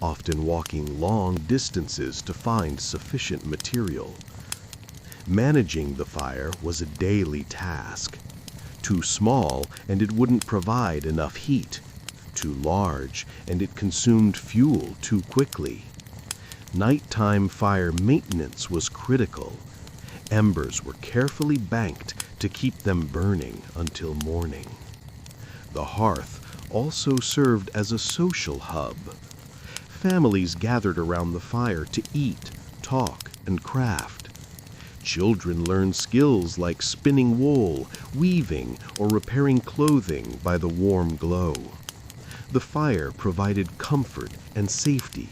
often walking long distances to find sufficient material. Managing the fire was a daily task. Too small, and it wouldn't provide enough heat. Too large, and it consumed fuel too quickly. Nighttime fire maintenance was critical. Embers were carefully banked to keep them burning until morning. The hearth also served as a social hub. Families gathered around the fire to eat, talk, and craft. Children learned skills like spinning wool, weaving, or repairing clothing by the warm glow. The fire provided comfort and safety,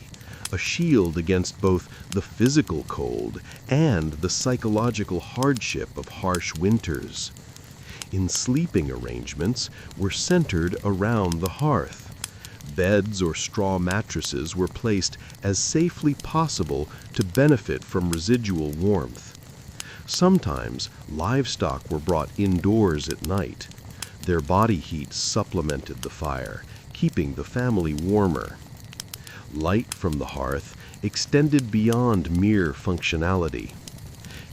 a shield against both the physical cold and the psychological hardship of harsh winters. In sleeping arrangements were centered around the hearth. Beds or straw mattresses were placed as safely possible to benefit from residual warmth. Sometimes livestock were brought indoors at night. Their body heat supplemented the fire, keeping the family warmer. Light from the hearth extended beyond mere functionality.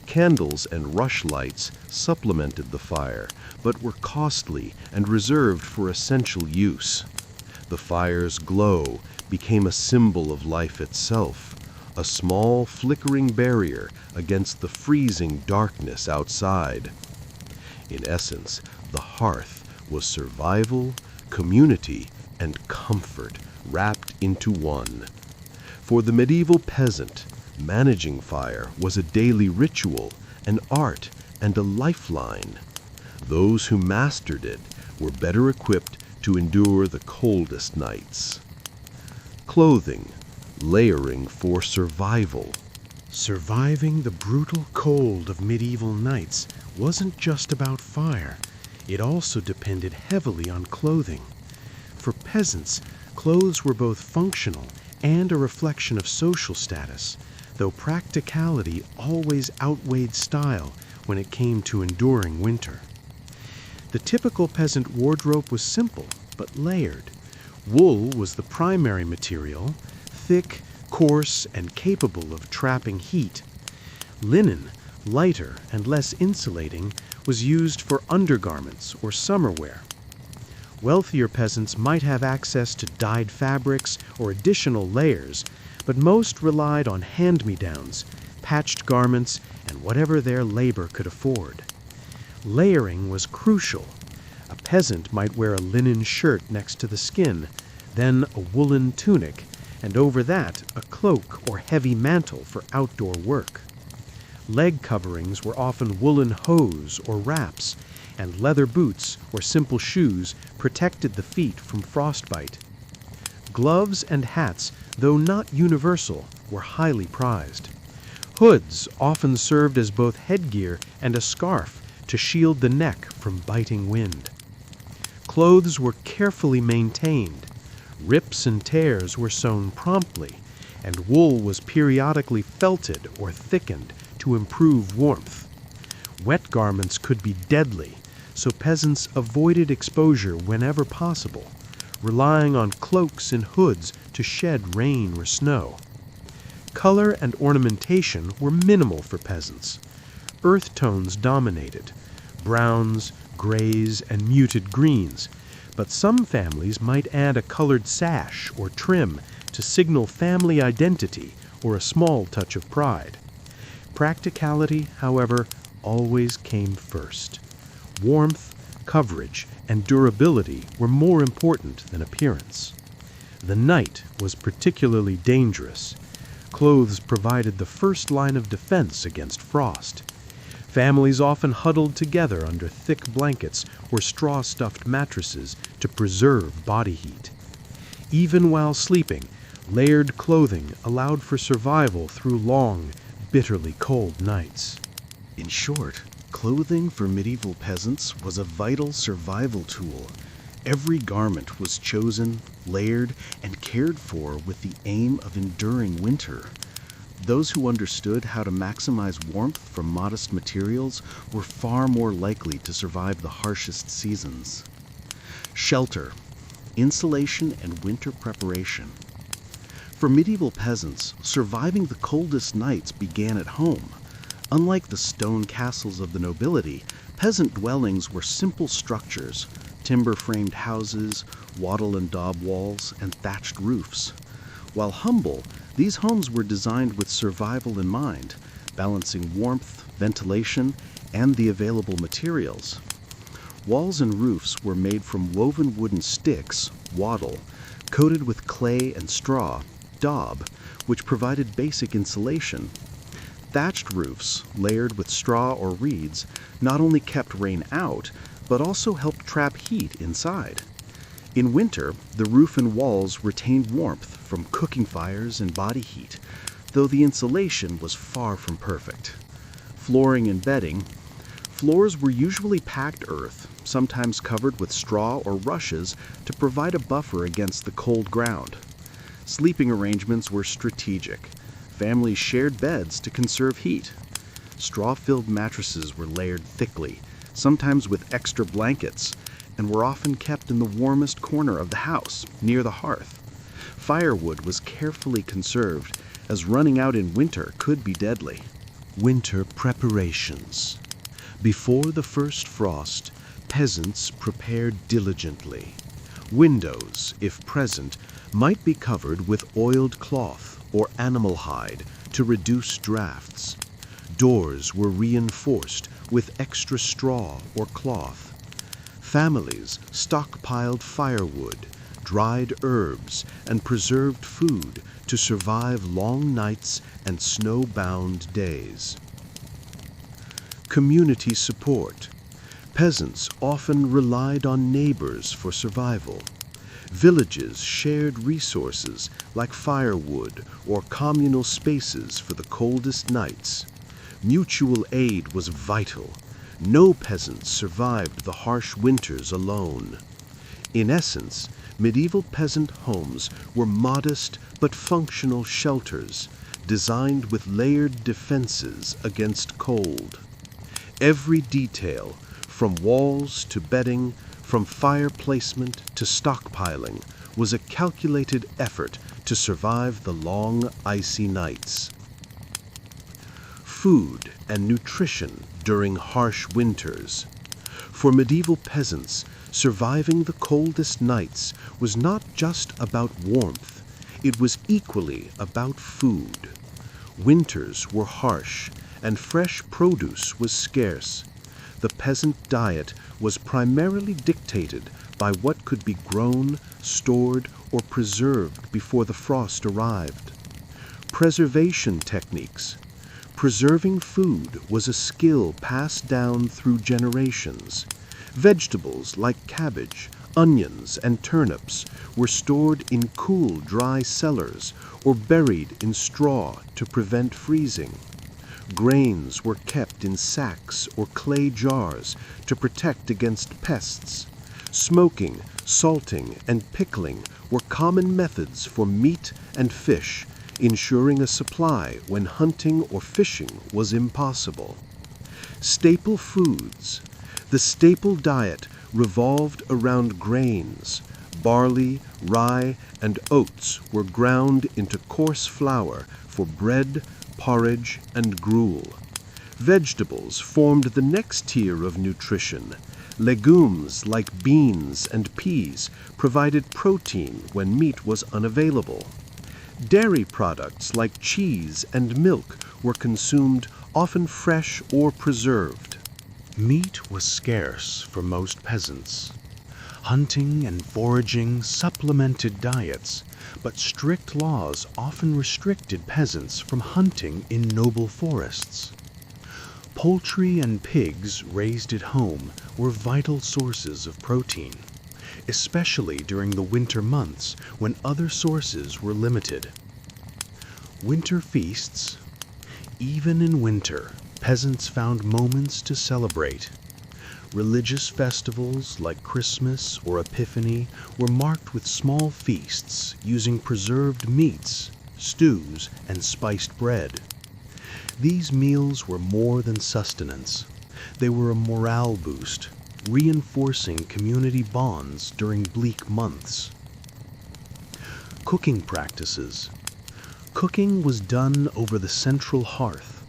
Candles and rushlights supplemented the fire, but were costly and reserved for essential use. The fire's glow became a symbol of life itself, a small flickering barrier against the freezing darkness outside. In essence, the hearth was survival, community, and comfort wrapped into one. For the medieval peasant, managing fire was a daily ritual, an art, and a lifeline. Those who mastered it were better equipped to endure the coldest nights. Clothing, layering for survival. Surviving the brutal cold of medieval nights wasn't just about fire. It also depended heavily on clothing. For peasants, clothes were both functional and a reflection of social status, though practicality always outweighed style when it came to enduring winter. The typical peasant wardrobe was simple but layered. Wool was the primary material, thick, coarse, and capable of trapping heat. Linen, lighter and less insulating, was used for undergarments or summer wear. Wealthier peasants might have access to dyed fabrics or additional layers, but most relied on hand-me-downs, patched garments, and whatever their labor could afford. Layering was crucial. A peasant might wear a linen shirt next to the skin, then a woolen tunic, and over that a cloak or heavy mantle for outdoor work. Leg coverings were often woolen hose or wraps, and leather boots or simple shoes protected the feet from frostbite. Gloves and hats, though not universal, were highly prized. Hoods often served as both headgear and a scarf to shield the neck from biting wind. Clothes were carefully maintained. Rips and tears were sewn promptly, and wool was periodically felted or thickened to improve warmth. Wet garments could be deadly, so peasants avoided exposure whenever possible, relying on cloaks and hoods to shed rain or snow. Color and ornamentation were minimal for peasants. Earth tones dominated: browns, grays, and muted greens, but some families might add a colored sash or trim to signal family identity or a small touch of pride. Practicality, however, always came first. Warmth, coverage, and durability were more important than appearance. The night was particularly dangerous. Clothes provided the first line of defense against frost. Families often huddled together under thick blankets or straw-stuffed mattresses to preserve body heat. Even while sleeping, layered clothing allowed for survival through long, bitterly cold nights. In short, clothing for medieval peasants was a vital survival tool. Every garment was chosen, layered, and cared for with the aim of enduring winter. Those who understood how to maximize warmth from modest materials were far more likely to survive the harshest seasons. Shelter, insulation, and winter preparation. For medieval peasants, surviving the coldest nights began at home. Unlike the stone castles of the nobility, peasant dwellings were simple structures, timber-framed houses, wattle and daub walls, and thatched roofs. While humble, these homes were designed with survival in mind, balancing warmth, ventilation, and the available materials. Walls and roofs were made from woven wooden sticks, wattle, coated with clay and straw, daub, which provided basic insulation. Thatched roofs, layered with straw or reeds, not only kept rain out, but also helped trap heat inside. In winter, the roof and walls retained warmth from cooking fires and body heat, though the insulation was far from perfect. Flooring and bedding. Floors were usually packed earth, sometimes covered with straw or rushes to provide a buffer against the cold ground. Sleeping arrangements were strategic. Families shared beds to conserve heat. Straw-filled mattresses were layered thickly, sometimes with extra blankets, and were often kept in the warmest corner of the house, near the hearth. Firewood was carefully conserved, as running out in winter could be deadly. Winter preparations. Before the first frost, peasants prepared diligently. Windows, if present, might be covered with oiled cloth or animal hide to reduce drafts. Doors were reinforced with extra straw or cloth. Families stockpiled firewood, dried herbs, and preserved food to survive long nights and snow-bound days. Community support. Peasants often relied on neighbors for survival. Villages shared resources like firewood or communal spaces for the coldest nights. Mutual aid was vital. No peasants survived the harsh winters alone. In essence, medieval peasant homes were modest but functional shelters, designed with layered defenses against cold. Every detail, from walls to bedding, from fire placement to stockpiling, was a calculated effort to survive the long, icy nights. Food and nutrition during harsh winters. For medieval peasants, surviving the coldest nights was not just about warmth, it was equally about food. Winters were harsh, and fresh produce was scarce. The peasant diet was primarily dictated by what could be grown, stored, or preserved before the frost arrived. Preservation techniques. Preserving food was a skill passed down through generations. Vegetables like cabbage, onions, and turnips were stored in cool, dry cellars or buried in straw to prevent freezing. Grains were kept in sacks or clay jars to protect against pests. Smoking, salting, and pickling were common methods for meat and fish, ensuring a supply when hunting or fishing was impossible. Staple foods. The staple diet revolved around grains. Barley, rye, and oats were ground into coarse flour for bread, porridge, and gruel. Vegetables formed the next tier of nutrition. Legumes like beans and peas provided protein when meat was unavailable. Dairy products like cheese and milk were consumed, often fresh or preserved. Meat was scarce for most peasants. Hunting and foraging supplemented diets, but strict laws often restricted peasants from hunting in noble forests. Poultry and pigs raised at home were vital sources of protein, especially during the winter months when other sources were limited. Winter feasts. Even in winter, peasants found moments to celebrate. Religious festivals like Christmas or Epiphany were marked with small feasts using preserved meats, stews, and spiced bread. These meals were more than sustenance. They were a morale boost, reinforcing community bonds during bleak months. Cooking practices. Cooking was done over the central hearth.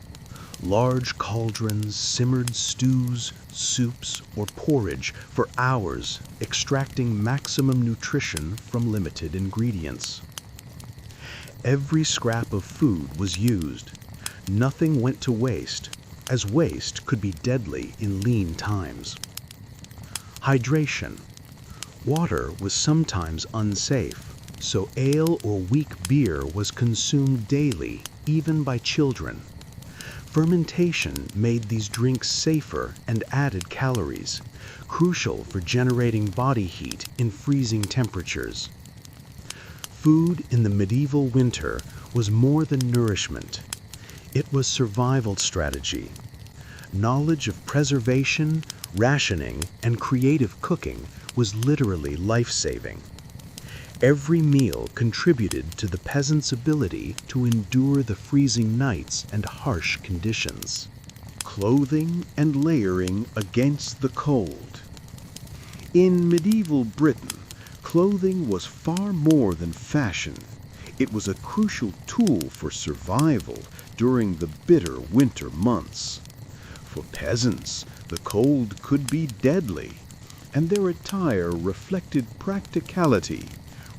Large cauldrons simmered stews, soups, or porridge for hours, extracting maximum nutrition from limited ingredients. Every scrap of food was used. Nothing went to waste, as waste could be deadly in lean times. Hydration. Water was sometimes unsafe, so ale or weak beer was consumed daily, even by children. Fermentation made these drinks safer and added calories, crucial for generating body heat in freezing temperatures. Food in the medieval winter was more than nourishment. It was survival strategy. Knowledge of preservation, rationing, and creative cooking was literally life-saving. Every meal contributed to the peasant's ability to endure the freezing nights and harsh conditions. Clothing and layering against the cold. In medieval Britain, clothing was far more than fashion. It was a crucial tool for survival during the bitter winter months. For peasants, the cold could be deadly, and their attire reflected practicality,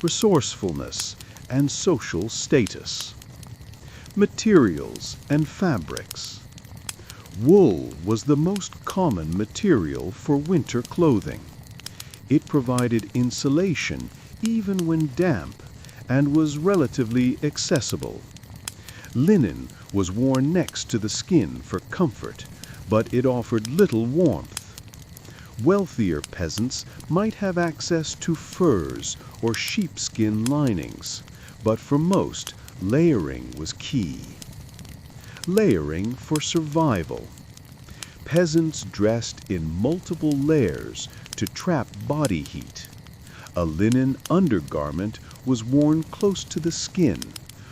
resourcefulness, and social status. Materials and fabrics. Wool was the most common material for winter clothing. It provided insulation even when damp and was relatively accessible. Linen was worn next to the skin for comfort, but it offered little warmth. Wealthier peasants might have access to furs or sheepskin linings, but for most, layering was key. Layering for survival. Peasants dressed in multiple layers to trap body heat. A linen undergarment was worn close to the skin,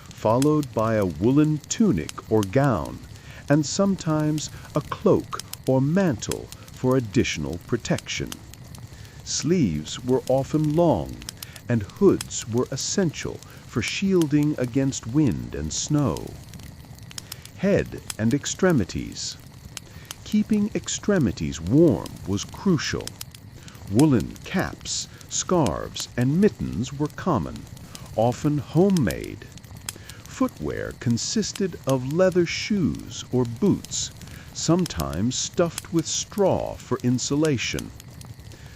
followed by a woolen tunic or gown, and sometimes a cloak or mantle for additional protection. Sleeves were often long, and hoods were essential for shielding against wind and snow. Head and extremities. Keeping extremities warm was crucial. Woolen caps, scarves, and mittens were common, often homemade. Footwear consisted of leather shoes or boots, sometimes stuffed with straw for insulation.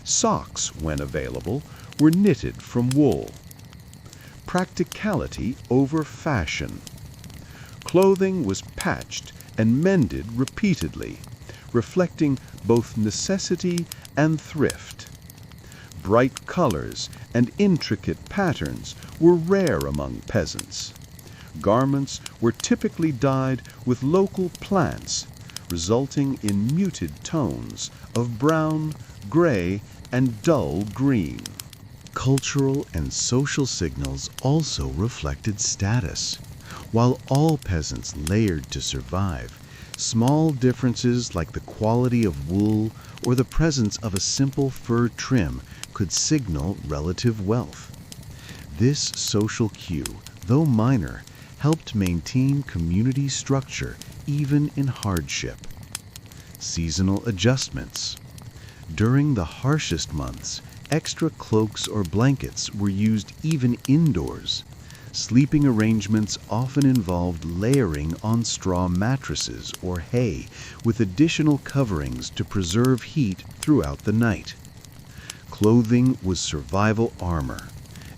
Socks, when available, were knitted from wool. Practicality over fashion. Clothing was patched and mended repeatedly, reflecting both necessity and thrift. Bright colors and intricate patterns were rare among peasants. Garments were typically dyed with local plants, resulting in muted tones of brown, gray, and dull green. Cultural and social signals also reflected status. While all peasants layered to survive, small differences like the quality of wool or the presence of a simple fur trim could signal relative wealth. This social cue, though minor, helped maintain community structure even in hardship. Seasonal adjustments. During the harshest months, extra cloaks or blankets were used even indoors. Sleeping arrangements often involved layering on straw mattresses or hay with additional coverings to preserve heat throughout the night. Clothing was survival armor.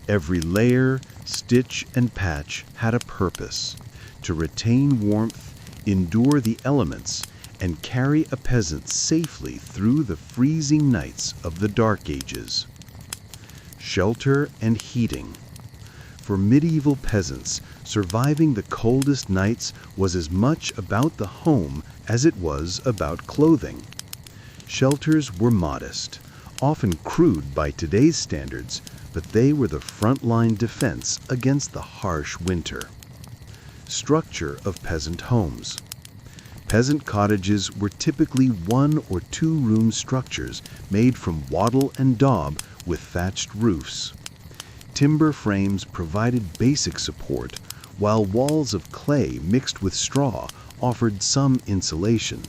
Every layer, stitch, and patch had a purpose: to retain warmth, endure the elements, and carry a peasant safely through the freezing nights of the Dark Ages. Shelter and heating. For medieval peasants, surviving the coldest nights was as much about the home as it was about clothing. Shelters were modest, often crude by today's standards, but they were the front-line defense against the harsh winter. Structure of peasant homes. Peasant cottages were typically 1 or 2 room structures made from wattle and daub with thatched roofs. Timber frames provided basic support, while walls of clay mixed with straw offered some insulation.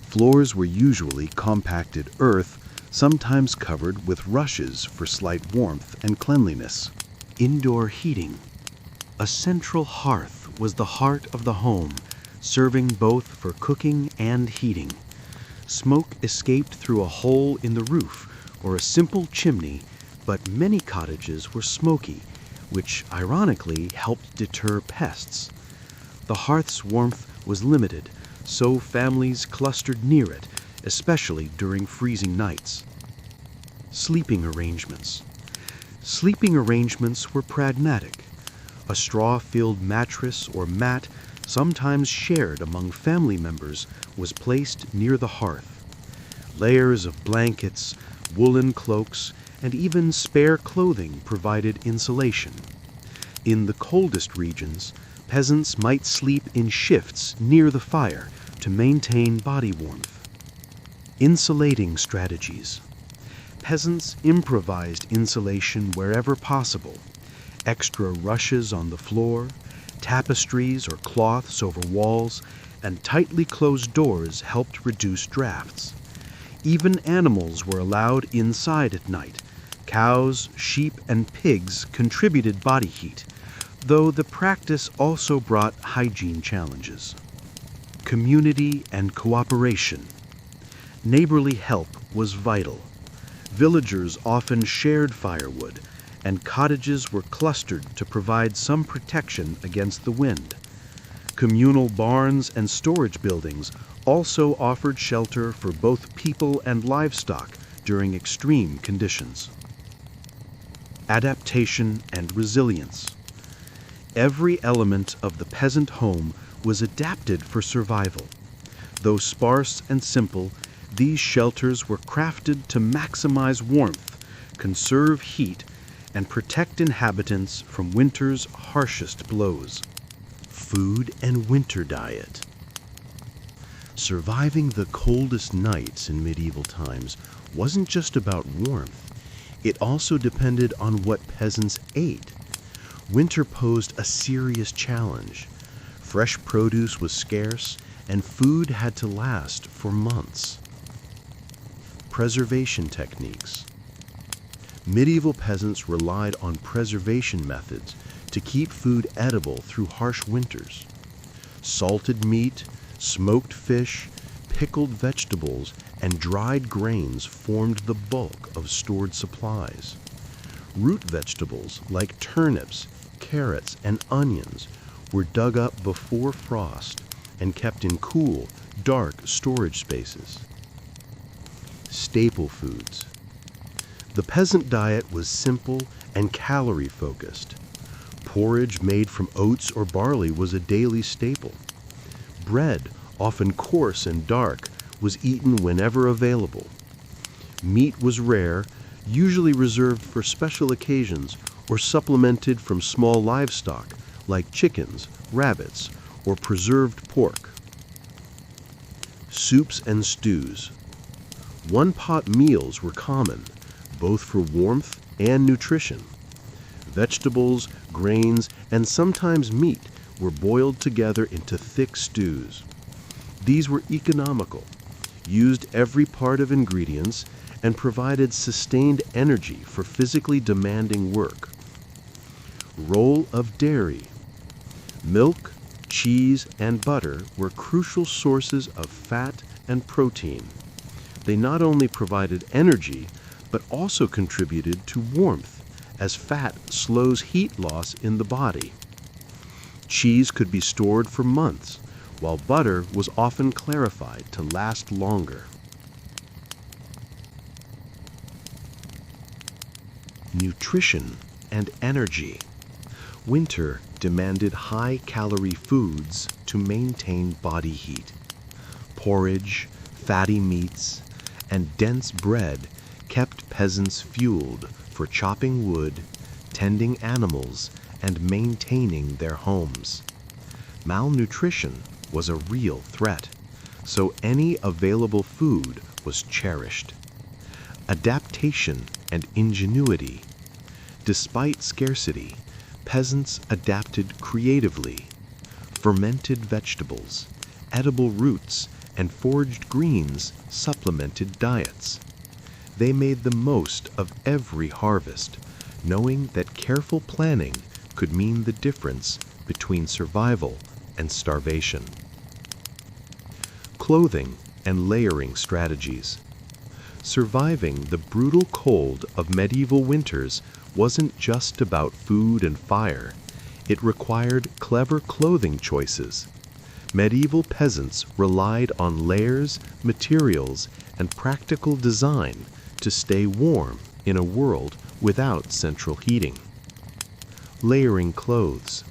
Floors were usually compacted earth, sometimes covered with rushes for slight warmth and cleanliness. Indoor heating. A central hearth was the heart of the home, serving both for cooking and heating. Smoke escaped through a hole in the roof or a simple chimney, but many cottages were smoky, which ironically helped deter pests. The hearth's warmth was limited, so families clustered near it, especially during freezing nights. Sleeping arrangements. Sleeping arrangements were pragmatic. A straw-filled mattress or mat, sometimes shared among family members, was placed near the hearth. Layers of blankets, woolen cloaks, and even spare clothing provided insulation. In the coldest regions, peasants might sleep in shifts near the fire to maintain body warmth. Insulating strategies. Peasants improvised insulation wherever possible. Extra rushes on the floor, tapestries or cloths over walls, and tightly closed doors helped reduce drafts. Even animals were allowed inside at night. Cows, sheep, and pigs contributed body heat, though the practice also brought hygiene challenges. Community and cooperation. Neighborly help was vital. Villagers often shared firewood, and cottages were clustered to provide some protection against the wind. Communal barns and storage buildings also offered shelter for both people and livestock during extreme conditions. Adaptation and resilience. Every element of the peasant home was adapted for survival. Though sparse and simple, these shelters were crafted to maximize warmth, conserve heat, and protect inhabitants from winter's harshest blows. Food and winter diet. Surviving the coldest nights in medieval times wasn't just about warmth. It also depended on what peasants ate. Winter posed a serious challenge. Fresh produce was scarce, and food had to last for months. Preservation techniques. Medieval peasants relied on preservation methods to keep food edible through harsh winters. Salted meat, smoked fish, pickled vegetables, and dried grains formed the bulk of stored supplies. Root vegetables like turnips, carrots, and onions were dug up before frost and kept in cool, dark storage spaces. Staple foods. The peasant diet was simple and calorie-focused. Porridge made from oats or barley was a daily staple. Bread, often coarse and dark, was eaten whenever available. Meat was rare, usually reserved for special occasions or supplemented from small livestock like chickens, rabbits, or preserved pork. Soups and stews. One-pot meals were common, both for warmth and nutrition. Vegetables, grains, and sometimes meat were boiled together into thick stews. These were economical, used every part of ingredients, and provided sustained energy for physically demanding work. Role of dairy. Milk, cheese, and butter were crucial sources of fat and protein. They not only provided energy, but also contributed to warmth, as fat slows heat loss in the body. Cheese could be stored for months, while butter was often clarified to last longer. Nutrition and energy. Winter demanded high-calorie foods to maintain body heat. Porridge, fatty meats, and dense bread kept peasants fueled for chopping wood, tending animals, and maintaining their homes. Malnutrition was a real threat, so any available food was cherished. Adaptation and ingenuity. Despite scarcity, Peasants adapted creatively. Fermented vegetables, edible roots, and foraged greens supplemented diets. They made the most of every harvest, knowing that careful planning could mean the difference between survival and starvation. Clothing and layering strategies. Surviving the brutal cold of medieval winters wasn't just about food and fire. It required clever clothing choices. Medieval peasants relied on layers, materials, and practical design to stay warm in a world without central heating. Layering clothes.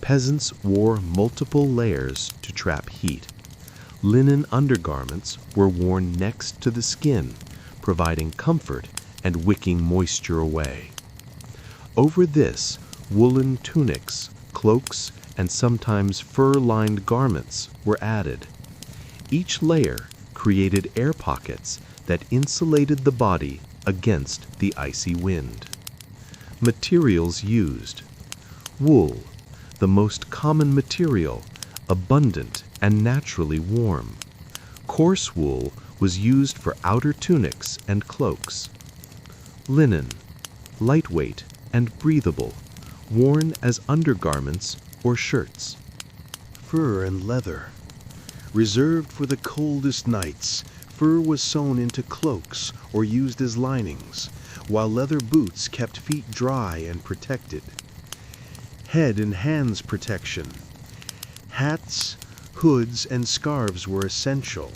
Peasants wore multiple layers to trap heat. Linen undergarments were worn next to the skin, providing comfort and wicking moisture away. Over this, woolen tunics, cloaks, and sometimes fur-lined garments were added. Each layer created air pockets that insulated the body against the icy wind. Materials used. Wool, the most common material, abundant and naturally warm. Coarse wool was used for outer tunics and cloaks. Linen, lightweight and breathable, worn as undergarments or shirts. Fur and leather. Reserved for the coldest nights, fur was sewn into cloaks or used as linings, while leather boots kept feet dry and protected. Head and hands protection. Hats, hoods, and scarves were essential.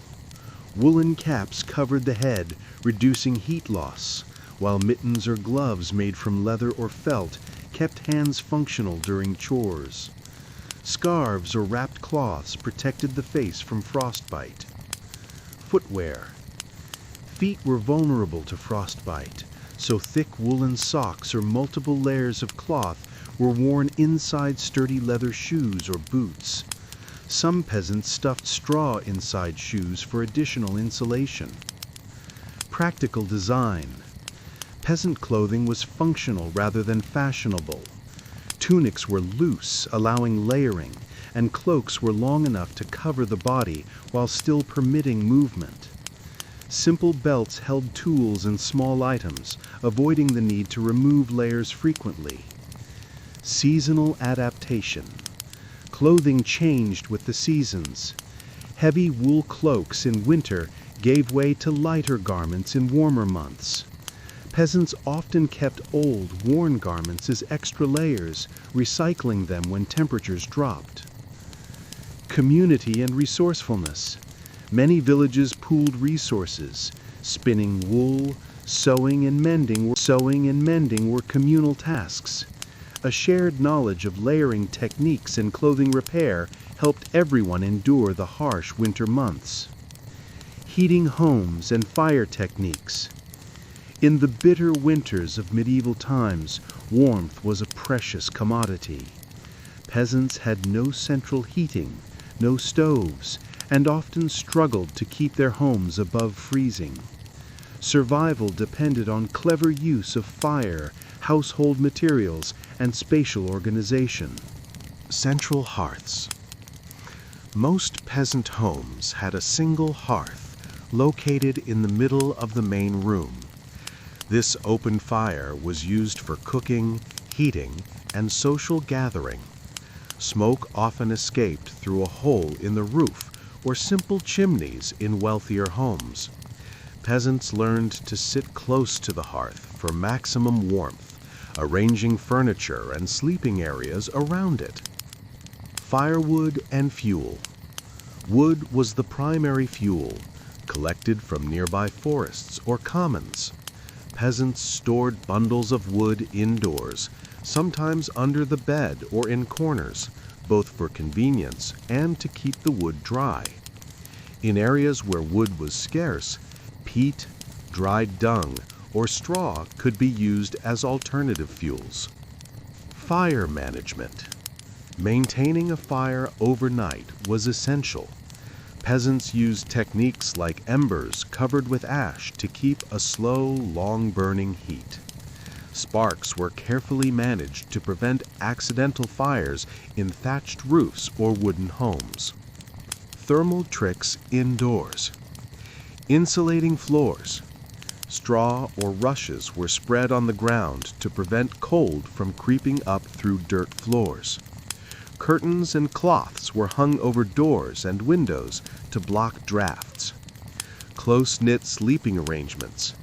Woolen caps covered the head, reducing heat loss, while mittens or gloves made from leather or felt kept hands functional during chores. Scarves or wrapped cloths protected the face from frostbite. Footwear. Feet were vulnerable to frostbite, so thick woolen socks or multiple layers of cloth were worn inside sturdy leather shoes or boots. Some peasants stuffed straw inside shoes for additional insulation. Practical design. Peasant clothing was functional rather than fashionable. Tunics were loose, allowing layering, and cloaks were long enough to cover the body while still permitting movement. Simple belts held tools and small items, avoiding the need to remove layers frequently. Seasonal adaptation. Clothing changed with the seasons. Heavy wool cloaks in winter gave way to lighter garments in warmer months. Peasants often kept old, worn garments as extra layers, recycling them when temperatures dropped. Community and resourcefulness. Many villages pooled resources. Spinning wool, sewing and mending were communal tasks. A shared knowledge of layering techniques and clothing repair helped everyone endure the harsh winter months. Heating homes and fire techniques. In the bitter winters of medieval times, warmth was a precious commodity. Peasants had no central heating, no stoves, and often struggled to keep their homes above freezing. Survival depended on clever use of fire, household materials, and spatial organization. Central hearths. Most peasant homes had a single hearth located in the middle of the main room. This open fire was used for cooking, heating, and social gathering. Smoke often escaped through a hole in the roof or simple chimneys in wealthier homes. Peasants learned to sit close to the hearth for maximum warmth, arranging furniture and sleeping areas around it. Firewood and fuel. Wood was the primary fuel, collected from nearby forests or commons. Peasants stored bundles of wood indoors, sometimes under the bed or in corners, both for convenience and to keep the wood dry. In areas where wood was scarce, peat, dried dung, or straw could be used as alternative fuels. Fire management. Maintaining a fire overnight was essential. Peasants used techniques like embers covered with ash to keep a slow, long-burning heat. Sparks were carefully managed to prevent accidental fires in thatched roofs or wooden homes. Thermal tricks indoors. Insulating floors. Straw or rushes were spread on the ground to prevent cold from creeping up through dirt floors. Curtains and cloths were hung over doors and windows to block drafts. Close-knit sleeping arrangements.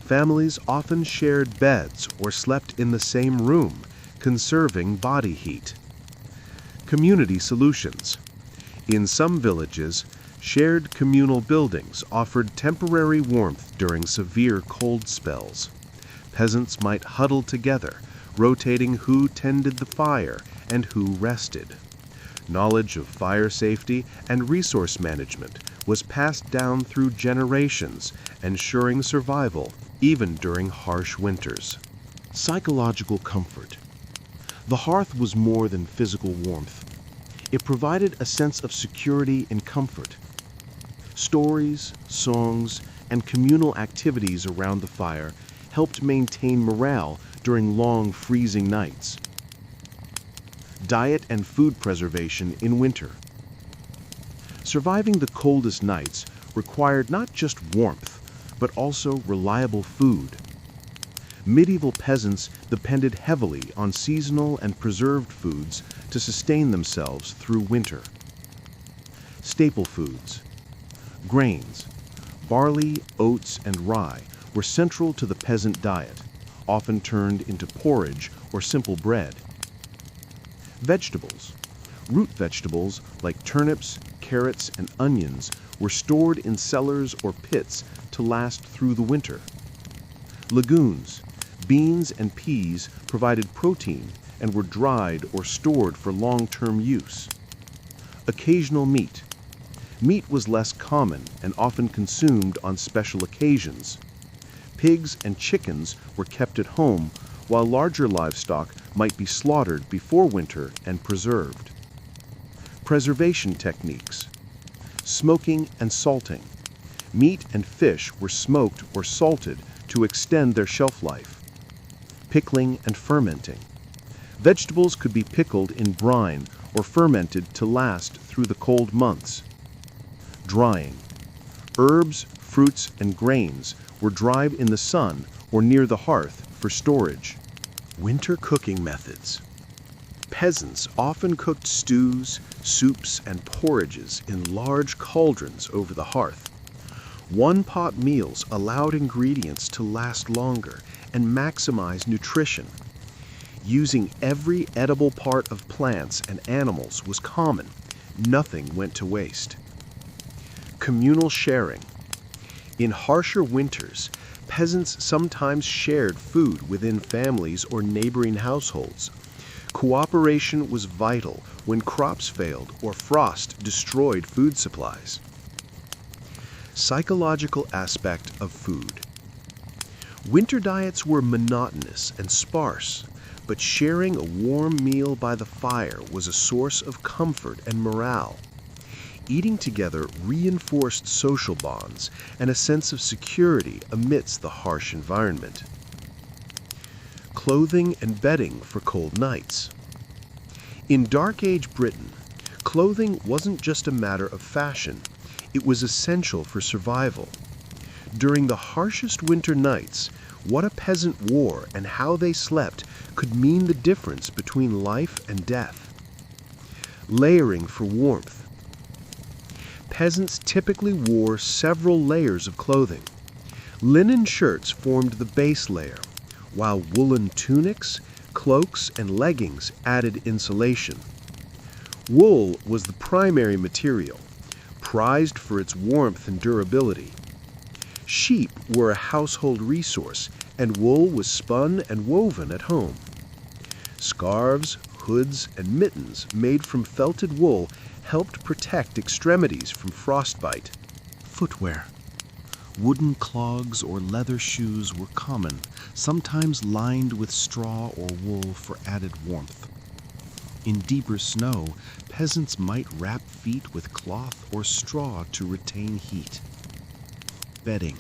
Families often shared beds or slept in the same room, conserving body heat. Community solutions. In some villages, shared communal buildings offered temporary warmth during severe cold spells. Peasants might huddle together, rotating who tended the fire and who rested. Knowledge of fire safety and resource management was passed down through generations, ensuring survival even during harsh winters. Psychological comfort. The hearth was more than physical warmth. It provided a sense of security and comfort. Stories, songs, and communal activities around the fire helped maintain morale during long freezing nights. Diet and food preservation in winter. Surviving the coldest nights required not just warmth, but also reliable food. Medieval peasants depended heavily on seasonal and preserved foods to sustain themselves through winter. Staple foods. Grains. Barley, oats, and rye were central to the peasant diet, often turned into porridge or simple bread. Vegetables. Root vegetables like turnips, carrots, and onions were stored in cellars or pits to last through the winter. Legumes. Beans and peas provided protein and were dried or stored for long-term use. Occasional meat. Meat was less common and often consumed on special occasions. Pigs and chickens were kept at home, while larger livestock might be slaughtered before winter and preserved. Preservation techniques. Smoking and salting. Meat and fish were smoked or salted to extend their shelf life. Pickling and fermenting. Vegetables could be pickled in brine or fermented to last through the cold months. Drying. Herbs, fruits, and grains were dried in the sun or near the hearth for storage. Winter cooking methods. Peasants often cooked stews, soups, and porridges in large cauldrons over the hearth. One-pot meals allowed ingredients to last longer and maximize nutrition. Using every edible part of plants and animals was common. Nothing went to waste. Communal sharing. In harsher winters, peasants sometimes shared food within families or neighboring households. Cooperation was vital when crops failed or frost destroyed food supplies. Psychological aspect of food. Winter diets were monotonous and sparse, but sharing a warm meal by the fire was a source of comfort and morale. Eating together reinforced social bonds and a sense of security amidst the harsh environment. Clothing and bedding for cold nights. In Dark Age Britain, clothing wasn't just a matter of fashion, it was essential for survival. During the harshest winter nights, what a peasant wore and how they slept could mean the difference between life and death. Layering for warmth. Peasants typically wore several layers of clothing. Linen shirts formed the base layer, while woolen tunics, cloaks, and leggings added insulation. Wool was the primary material, prized for its warmth and durability. Sheep were a household resource, and wool was spun and woven at home. Scarves, hoods, and mittens made from felted wool helped protect extremities from frostbite. Footwear. Wooden clogs or leather shoes were common, sometimes lined with straw or wool for added warmth. In deeper snow, peasants might wrap feet with cloth or straw to retain heat. Bedding.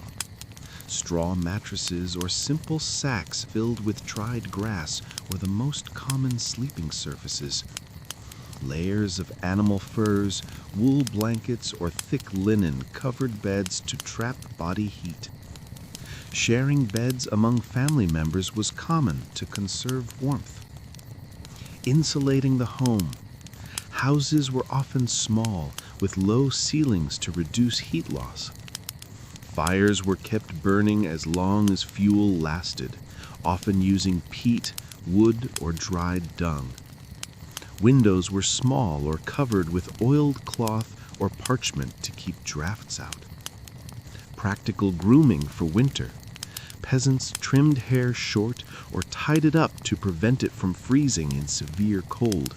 Straw mattresses or simple sacks filled with dried grass were the most common sleeping surfaces. Layers of animal furs, wool blankets, or thick linen covered beds to trap body heat. Sharing beds among family members was common to conserve warmth. Insulating the home. Houses were often small, with low ceilings to reduce heat loss. Fires were kept burning as long as fuel lasted, often using peat, wood, or dried dung. Windows were small or covered with oiled cloth or parchment to keep drafts out. Practical grooming for winter. Peasants trimmed hair short or tied it up to prevent it from freezing in severe cold.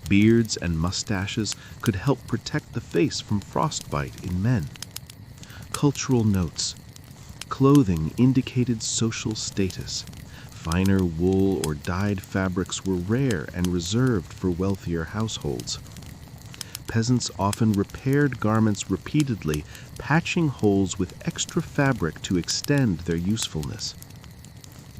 Beards and mustaches could help protect the face from frostbite in men. Cultural notes. Clothing indicated social status. Finer wool or dyed fabrics were rare and reserved for wealthier households. Peasants often repaired garments repeatedly, patching holes with extra fabric to extend their usefulness.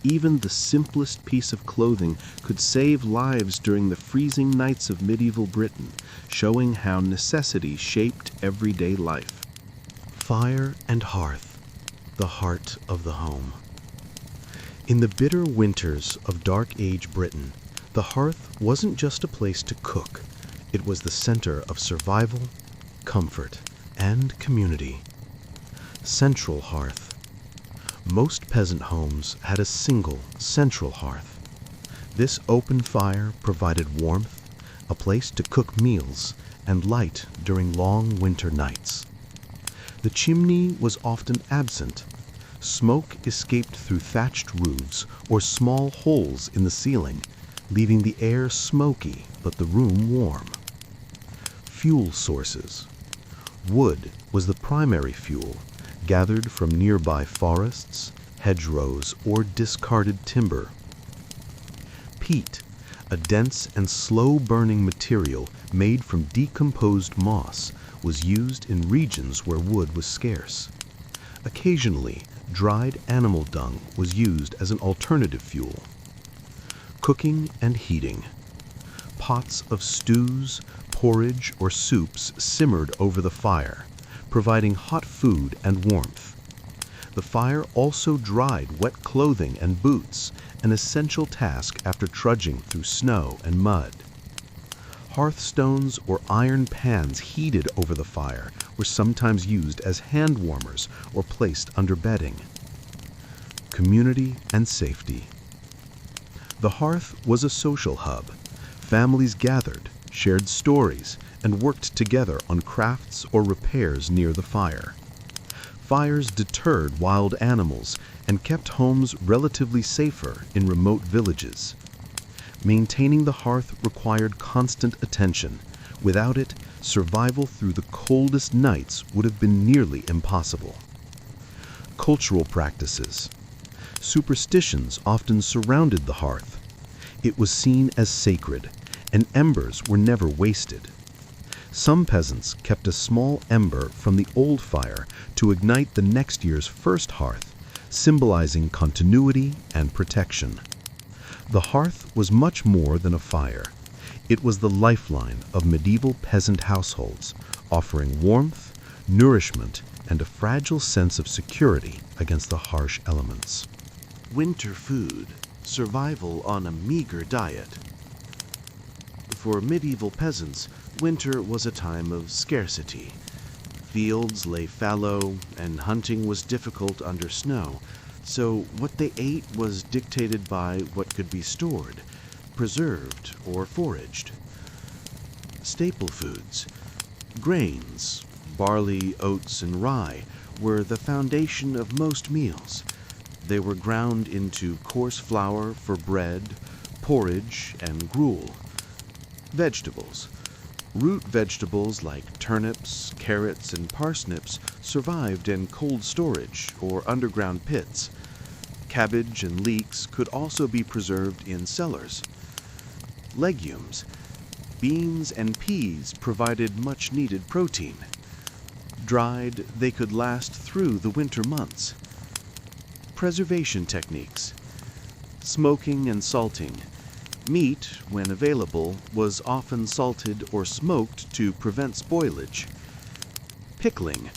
Even the simplest piece of clothing could save lives during the freezing nights of medieval Britain, showing how necessity shaped everyday life. Fire and hearth, the heart of the home. In the bitter winters of Dark Age Britain, the hearth wasn't just a place to cook. It was the center of survival, comfort, and community. Central hearth. Most peasant homes had a single central hearth. This open fire provided warmth, a place to cook meals, and light during long winter nights. The chimney was often absent. Smoke escaped through thatched roofs or small holes in the ceiling, leaving the air smoky but the room warm. Fuel sources. Wood was the primary fuel, gathered from nearby forests, hedgerows, or discarded timber. Peat, a dense and slow-burning material made from decomposed moss, was used in regions where wood was scarce. Occasionally, dried animal dung was used as an alternative fuel. Cooking and heating. Pots of stews, porridge, or soups simmered over the fire, providing hot food and warmth. The fire also dried wet clothing and boots, an essential task after trudging through snow and mud. Hearthstones or iron pans heated over the fire were sometimes used as hand warmers or placed under bedding. Community and safety. The hearth was a social hub. Families gathered, shared stories, and worked together on crafts or repairs near the fire. Fires deterred wild animals and kept homes relatively safer in remote villages. Maintaining the hearth required constant attention. Without it, survival through the coldest nights would have been nearly impossible. Cultural practices. Superstitions often surrounded the hearth. It was seen as sacred, and embers were never wasted. Some peasants kept a small ember from the old fire to ignite the next year's first hearth, symbolizing continuity and protection. The hearth was much more than a fire. It was the lifeline of medieval peasant households, offering warmth, nourishment, and a fragile sense of security against the harsh elements. Winter food, survival on a meager diet. For medieval peasants, winter was a time of scarcity. Fields lay fallow, and hunting was difficult under snow, so what they ate was dictated by what could be stored, preserved, or foraged. Staple foods. Grains, barley, oats, and rye, were the foundation of most meals. They were ground into coarse flour for bread, porridge, and gruel. Vegetables. Root vegetables like turnips, carrots, and parsnips survived in cold storage or underground pits. Cabbage and leeks could also be preserved in cellars. Legumes. Beans and peas provided much-needed protein. Dried, they could last through the winter months. preservation techniques. Smoking and salting. Meat, when available, was often salted or smoked to prevent spoilage. Pickling.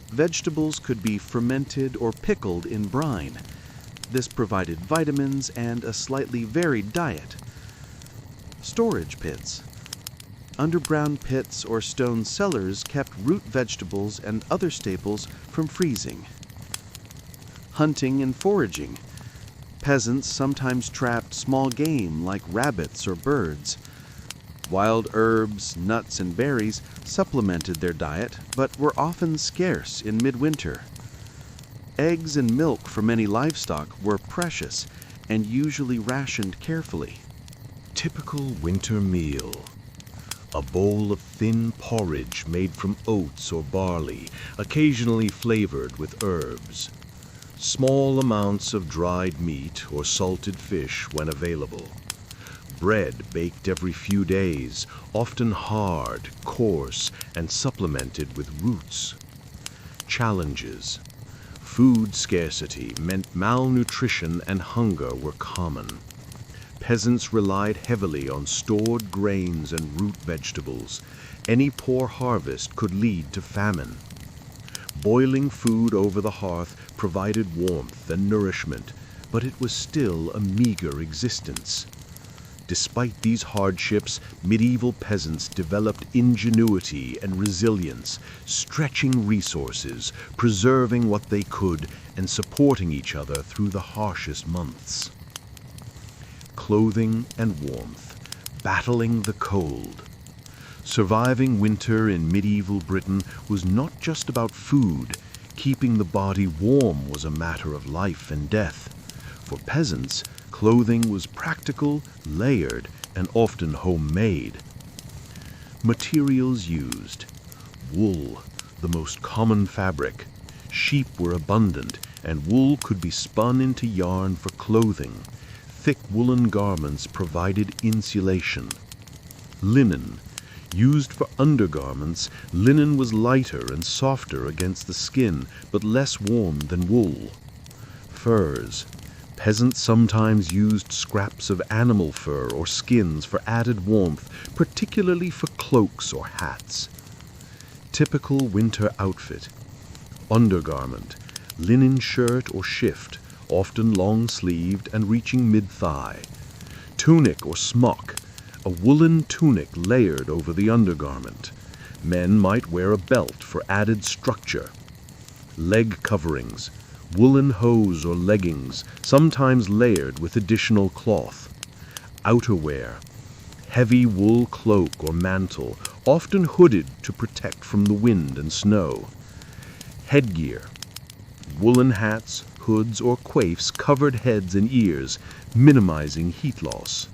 Vegetables could be fermented or pickled in brine. This provided vitamins and a slightly varied diet. Storage pits. Underground pits or stone cellars kept root vegetables and other staples from freezing. Hunting and foraging. Peasants sometimes trapped small game like rabbits or birds. Wild herbs, nuts, and berries supplemented their diet, but were often scarce in midwinter. Eggs and milk for many livestock were precious and usually rationed carefully. Typical winter meal. A bowl of thin porridge made from oats or barley, occasionally flavored with herbs. Small amounts of dried meat or salted fish when available. Bread baked every few days, often hard, coarse, and supplemented with roots. Challenges. Food scarcity meant malnutrition and hunger were common. Peasants relied heavily on stored grains and root vegetables. Any poor harvest could lead to famine. Boiling food over the hearth provided warmth and nourishment, but it was still a meager existence. Despite these hardships, medieval peasants developed ingenuity and resilience, stretching resources, preserving what they could, and supporting each other through the harshest months. Clothing and warmth, battling the cold. Surviving winter in medieval Britain was not just about food. Keeping the body warm was a matter of life and death. For peasants, clothing was practical, layered, and often homemade. Materials used. Wool, the most common fabric. Sheep were abundant, and wool could be spun into yarn for clothing. Thick woolen garments provided insulation. Linen. Used for undergarments, linen was lighter and softer against the skin, but less warm than wool. Furs. Peasants sometimes used scraps of animal fur or skins for added warmth, particularly for cloaks or hats. Typical winter outfit. Undergarment. Linen shirt or shift, often long-sleeved and reaching mid-thigh. Tunic or smock. A woolen tunic layered over the undergarment. Men might wear a belt for added structure. Leg coverings. Woolen hose or leggings, sometimes layered with additional cloth. Outerwear. Heavy wool cloak or mantle, often hooded to protect from the wind and snow. Headgear. Woolen hats, hoods, or coifs covered heads and ears, minimizing heat loss.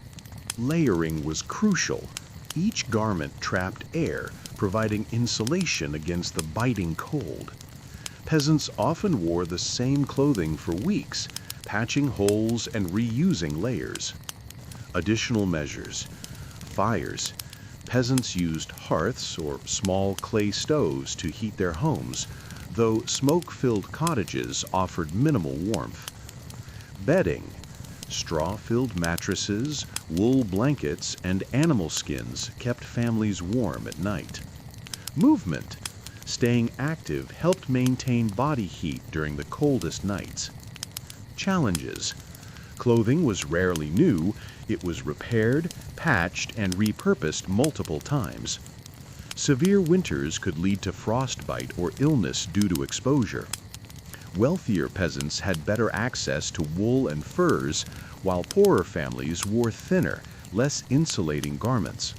Layering was crucial. Each garment trapped air, providing insulation against the biting cold. Peasants often wore the same clothing for weeks, patching holes and reusing layers. Additional measures. Fires. Peasants used hearths or small clay stoves to heat their homes, though smoke-filled cottages offered minimal warmth. Bedding. Straw-filled mattresses, wool blankets, and animal skins kept families warm at night. Movement. Staying active helped maintain body heat during the coldest nights. Challenges. Clothing was rarely new. It was repaired, patched, and repurposed multiple times. Severe winters could lead to frostbite or illness due to exposure. Wealthier peasants had better access to wool and furs, while poorer families wore thinner, less insulating garments.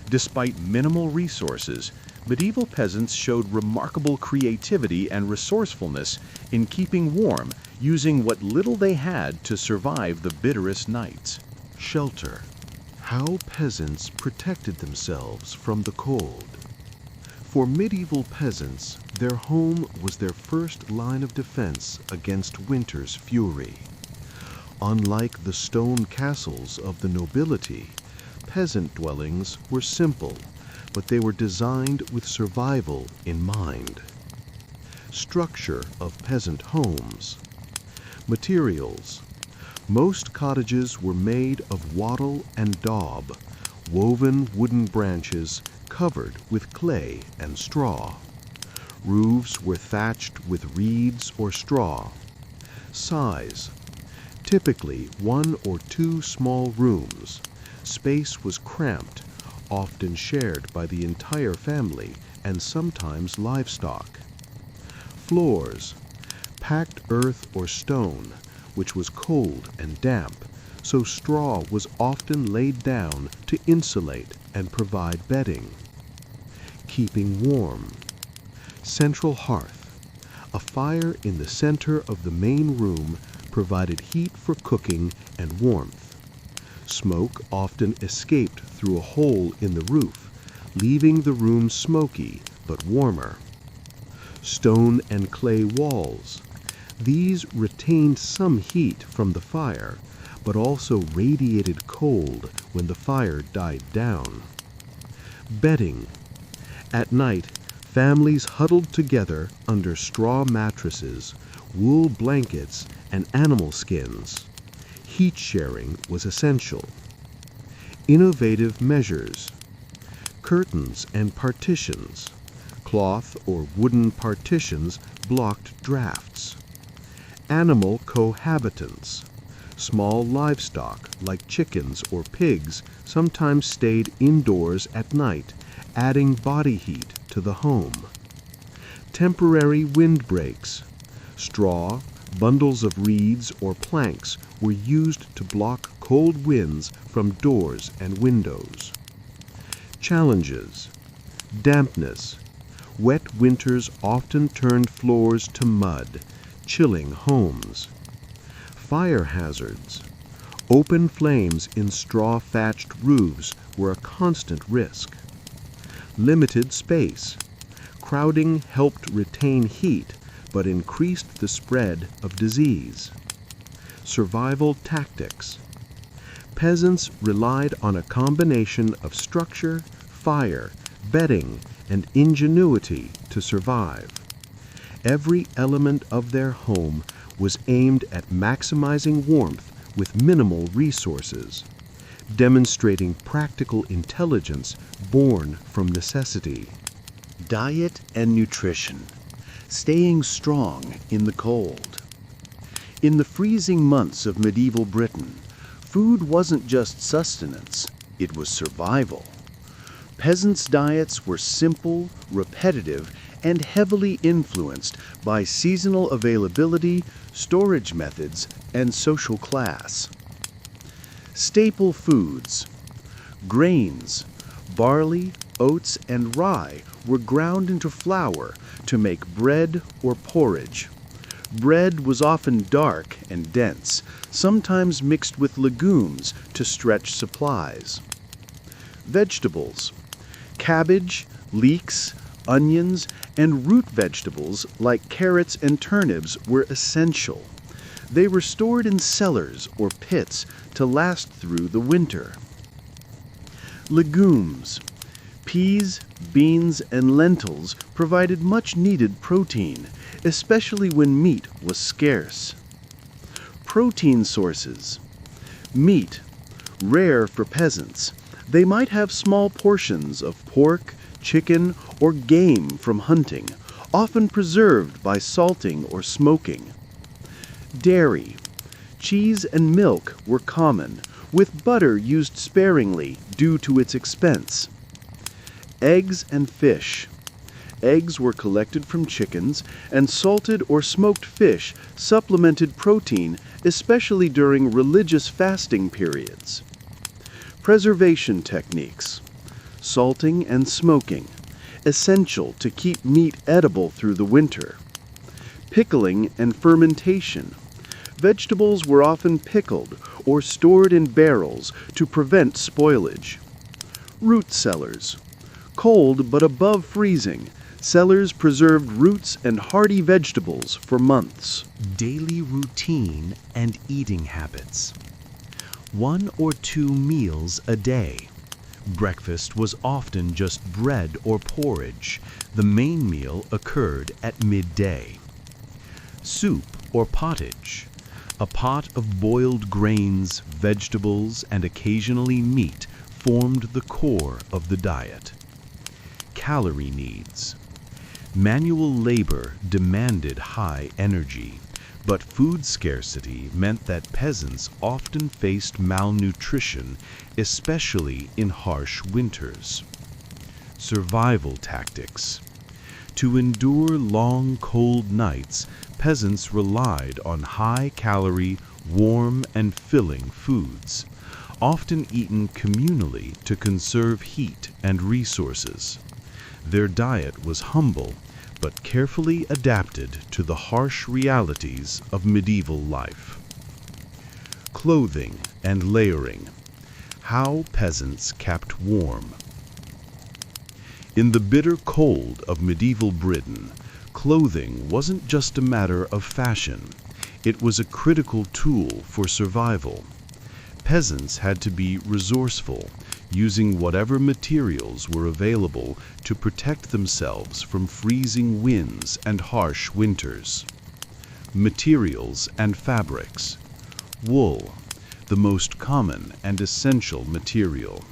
Despite minimal resources, medieval peasants showed remarkable creativity and resourcefulness in keeping warm, using what little they had to survive the bitterest nights. Shelter. How peasants protected themselves from the cold. For medieval peasants, their home was their first line of defense against winter's fury. Unlike the stone castles of the nobility, peasant dwellings were simple, but they were designed with survival in mind. Structure of peasant homes. Materials. Most cottages were made of wattle and daub, woven wooden branches covered with clay and straw. Roofs were thatched with reeds or straw. Size. Typically 1 or 2 small rooms. Space was cramped, often shared by the entire family and sometimes livestock. Floors. Packed earth or stone, which was cold and damp, so straw was often laid down to insulate and provide bedding. Keeping warm. Central hearth. A fire in the center of the main room provided heat for cooking and warmth. Smoke often escaped through a hole in the roof, leaving the room smoky but warmer. Stone and clay walls. These retained some heat from the fire, but also radiated cold when the fire died down. Bedding. At night, families huddled together under straw mattresses, wool blankets, and animal skins. Heat sharing was essential. Innovative measures. Curtains and partitions. Cloth or wooden partitions blocked drafts. Animal cohabitants. Small livestock, like chickens or pigs, sometimes stayed indoors at night, adding body heat to the home. Temporary windbreaks. Straw, bundles of reeds or planks were used to block cold winds from doors and windows. Challenges. Dampness. Wet winters often turned floors to mud, chilling homes. Fire hazards. Open flames in straw-thatched roofs were a constant risk. Limited space. Crowding helped retain heat, but increased the spread of disease. Survival tactics. Peasants relied on a combination of structure, fire, bedding, and ingenuity to survive. Every element of their home was aimed at maximizing warmth with minimal resources, demonstrating practical intelligence born from necessity. Diet and nutrition. Staying strong in the cold. In the freezing months of medieval Britain, food wasn't just sustenance, it was survival. Peasants' diets were simple, repetitive, and heavily influenced by seasonal availability, storage methods, and social class. Staple foods. Grains. Barley, oats, and rye were ground into flour to make bread or porridge. Bread was often dark and dense, sometimes mixed with legumes to stretch supplies. Vegetables. Cabbage, leeks, onions, and root vegetables like carrots and turnips were essential. They were stored in cellars or pits to last through the winter. Legumes. Peas, beans, and lentils provided much-needed protein, especially when meat was scarce. Protein sources. Meat. Rare for peasants. They might have small portions of pork, chicken, or game from hunting, often preserved by salting or smoking. Dairy. Cheese and milk were common, with butter used sparingly due to its expense. Eggs and fish. Eggs were collected from chickens, and salted or smoked fish supplemented protein, especially during religious fasting periods. Preservation techniques. Salting and smoking, essential to keep meat edible through the winter. Pickling and fermentation. Vegetables were often pickled or stored in barrels to prevent spoilage. Root cellars. Cold but above freezing, cellars preserved roots and hardy vegetables for months. Daily routine and eating habits. 1 or 2 meals a day. Breakfast was often just bread or porridge. The main meal occurred at midday. Soup or pottage. A pot of boiled grains, vegetables, and occasionally meat formed the core of the diet. Calorie needs. Manual labor demanded high energy, but food scarcity meant that peasants often faced malnutrition, especially in harsh winters. Survival tactics. To endure long, cold nights, peasants relied on high-calorie, warm and filling foods, often eaten communally to conserve heat and resources. Their diet was humble, but carefully adapted to the harsh realities of medieval life. Clothing and layering. How peasants kept warm. In the bitter cold of medieval Britain, clothing wasn't just a matter of fashion. It was a critical tool for survival. Peasants had to be resourceful, using whatever materials were available to protect themselves from freezing winds and harsh winters. Materials and fabrics. Wool, the most common and essential material.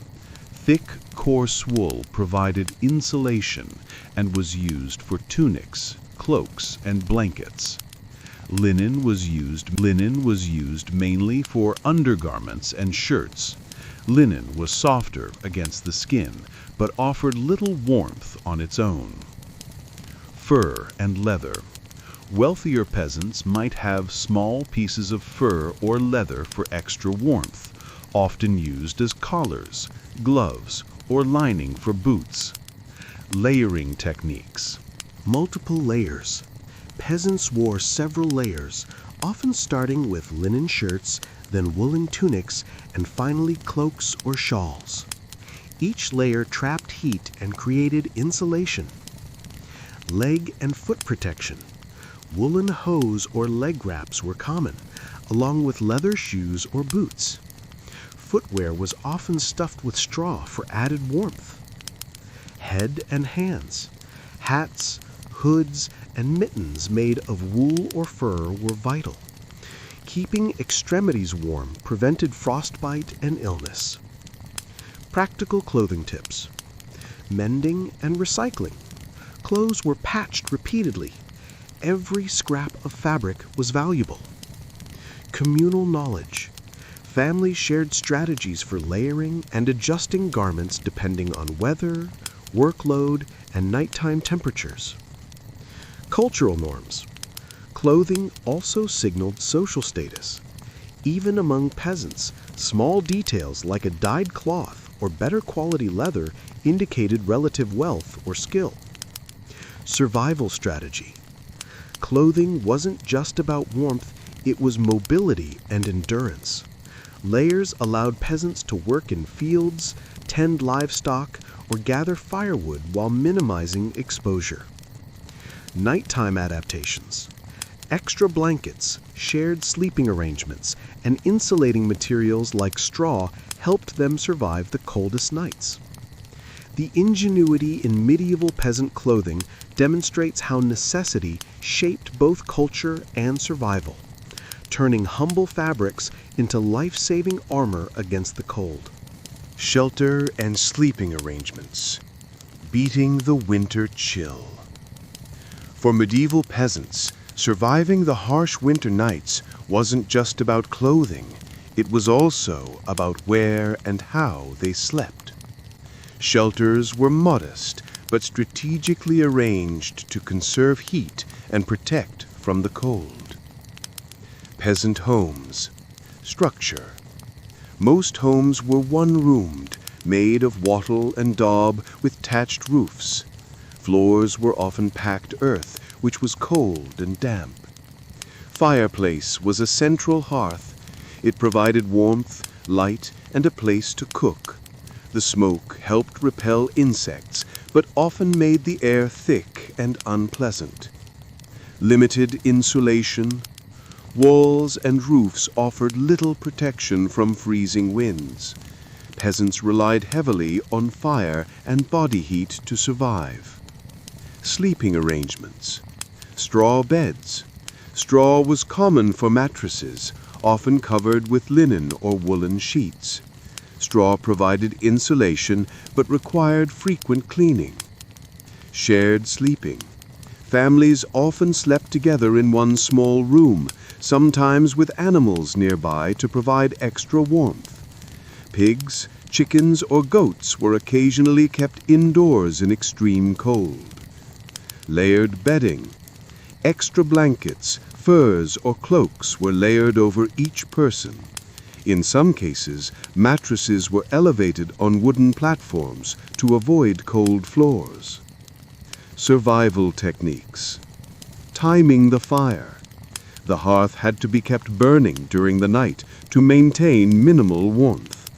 Thick, coarse wool provided insulation and was used for tunics, cloaks, and blankets. Linen was used mainly for undergarments and shirts. Linen was softer against the skin, but offered little warmth on its own. Fur and leather. Wealthier peasants might have small pieces of fur or leather for extra warmth, often used as collars, gloves, or lining for boots. Layering techniques. Multiple layers. Peasants wore several layers, often starting with linen shirts, then woolen tunics, and finally cloaks or shawls. Each layer trapped heat and created insulation. Leg and foot protection. Woolen hose or leg wraps were common, along with leather shoes or boots. Footwear was often stuffed with straw for added warmth. Head and hands. Hats, hoods, and mittens made of wool or fur were vital. Keeping extremities warm prevented frostbite and illness. Practical clothing tips. Mending and recycling. Clothes were patched repeatedly. Every scrap of fabric was valuable. Communal knowledge. Families shared strategies for layering and adjusting garments depending on weather, workload, and nighttime temperatures. Cultural norms. Clothing also signaled social status. Even among peasants, small details like a dyed cloth or better quality leather indicated relative wealth or skill. Survival strategy. Clothing wasn't just about warmth, it was mobility and endurance. Layers allowed peasants to work in fields, tend livestock, or gather firewood while minimizing exposure. Nighttime adaptations. Extra blankets, shared sleeping arrangements, and insulating materials like straw helped them survive the coldest nights. The ingenuity in medieval peasant clothing demonstrates how necessity shaped both culture and survival, turning humble fabrics into life-saving armor against the cold. Shelter and sleeping arrangements. Beating the winter chill. For medieval peasants, surviving the harsh winter nights wasn't just about clothing, it was also about where and how they slept. Shelters were modest, but strategically arranged to conserve heat and protect from the cold. Peasant homes. Structure. Most homes were one-roomed, made of wattle and daub with thatched roofs. Floors were often packed earth, which was cold and damp. Fireplace was a central hearth. It provided warmth, light, and a place to cook. The smoke helped repel insects, but often made the air thick and unpleasant. Limited insulation. Walls and roofs offered little protection from freezing winds. Peasants relied heavily on fire and body heat to survive. Sleeping arrangements. Straw beds. Straw was common for mattresses, often covered with linen or woolen sheets. Straw provided insulation but required frequent cleaning. Shared sleeping. Families often slept together in one small room, sometimes with animals nearby to provide extra warmth. Pigs, chickens, or goats were occasionally kept indoors in extreme cold. Layered bedding. Extra blankets, furs, or cloaks were layered over each person. In some cases, mattresses were elevated on wooden platforms to avoid cold floors. Survival techniques. Timing the fire. The hearth had to be kept burning during the night to maintain minimal warmth.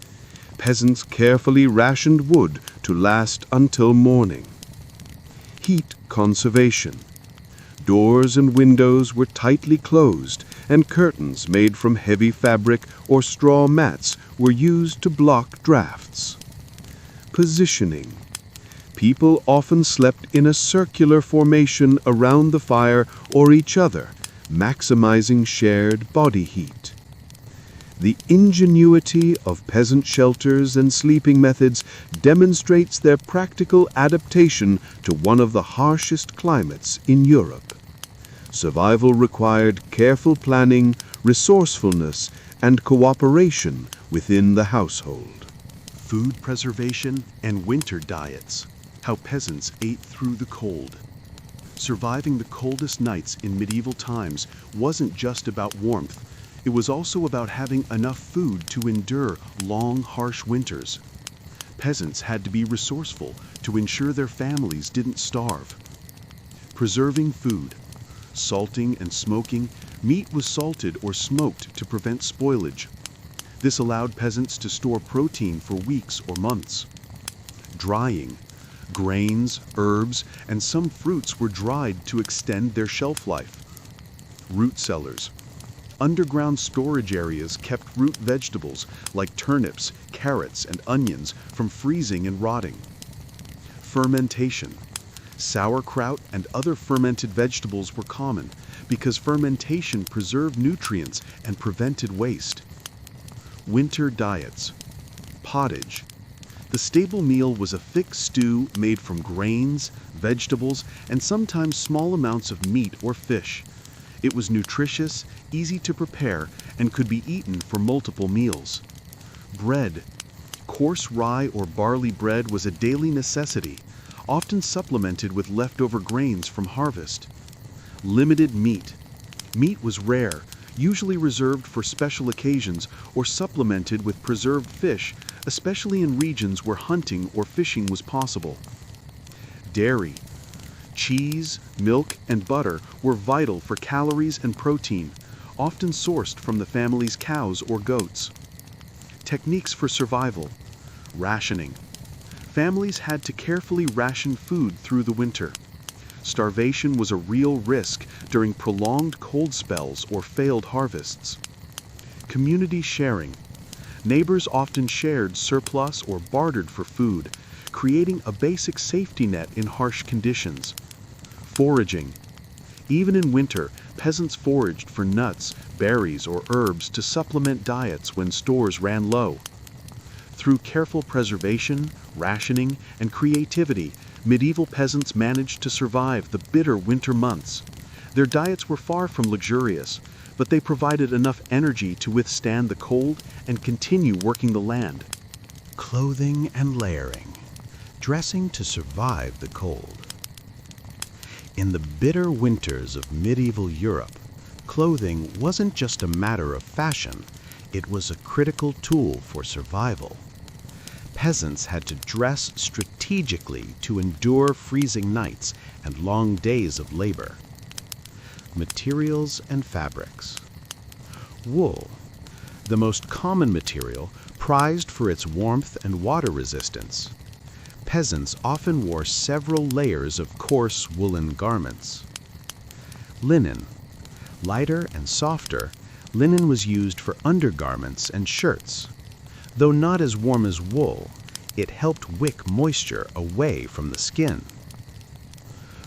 Peasants carefully rationed wood to last until morning. Heat conservation. Doors and windows were tightly closed, and curtains made from heavy fabric or straw mats were used to block drafts. Positioning. People often slept in a circular formation around the fire or each other, maximizing shared body heat. The ingenuity of peasant shelters and sleeping methods demonstrates their practical adaptation to one of the harshest climates in Europe. Survival required careful planning, resourcefulness, and cooperation within the household. Food preservation and winter diets. How peasants ate through the cold. Surviving the coldest nights in medieval times wasn't just about warmth. It was also about having enough food to endure long, harsh winters. Peasants had to be resourceful to ensure their families didn't starve. Preserving food. Salting and smoking, meat was salted or smoked to prevent spoilage. This allowed peasants to store protein for weeks or months. Drying. Grains, herbs, and some fruits were dried to extend their shelf life. Root cellars. Underground storage areas kept root vegetables like turnips, carrots, and onions from freezing and rotting. Fermentation. Sauerkraut and other fermented vegetables were common because fermentation preserved nutrients and prevented waste. Winter diets. Pottage. The staple meal was a thick stew made from grains, vegetables, and sometimes small amounts of meat or fish. It was nutritious, easy to prepare, and could be eaten for multiple meals. Bread. Coarse rye or barley bread was a daily necessity, often supplemented with leftover grains from harvest. Limited meat. Meat was rare, usually reserved for special occasions or supplemented with preserved fish, especially in regions where hunting or fishing was possible. Dairy. Cheese, milk, and butter were vital for calories and protein, often sourced from the family's cows or goats. Techniques for survival. Rationing. Families had to carefully ration food through the winter. Starvation was a real risk during prolonged cold spells or failed harvests. Community sharing. Neighbors often shared surplus or bartered for food, creating a basic safety net in harsh conditions. Foraging. Even in winter, peasants foraged for nuts, berries, or herbs to supplement diets when stores ran low. Through careful preservation, rationing, and creativity, medieval peasants managed to survive the bitter winter months. Their diets were far from luxurious, but they provided enough energy to withstand the cold and continue working the land. Clothing and layering. Dressing to survive the cold. In the bitter winters of medieval Europe, clothing wasn't just a matter of fashion, it was a critical tool for survival. Peasants had to dress strategically to endure freezing nights and long days of labor. Materials and fabrics. Wool, the most common material, prized for its warmth and water resistance. Peasants often wore several layers of coarse woolen garments. Linen. Lighter and softer, linen was used for undergarments and shirts. Though not as warm as wool, it helped wick moisture away from the skin.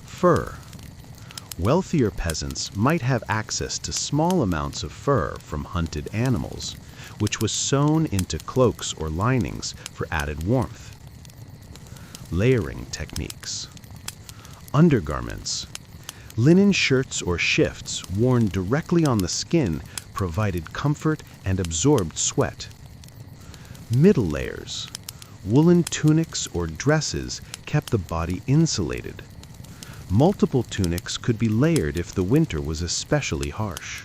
Fur. Wealthier peasants might have access to small amounts of fur from hunted animals, which was sewn into cloaks or linings for added warmth. Layering techniques. Undergarments. Linen shirts or shifts worn directly on the skin provided comfort and absorbed sweat. Middle layers. Woolen tunics or dresses kept the body insulated. Multiple tunics could be layered if the winter was especially harsh.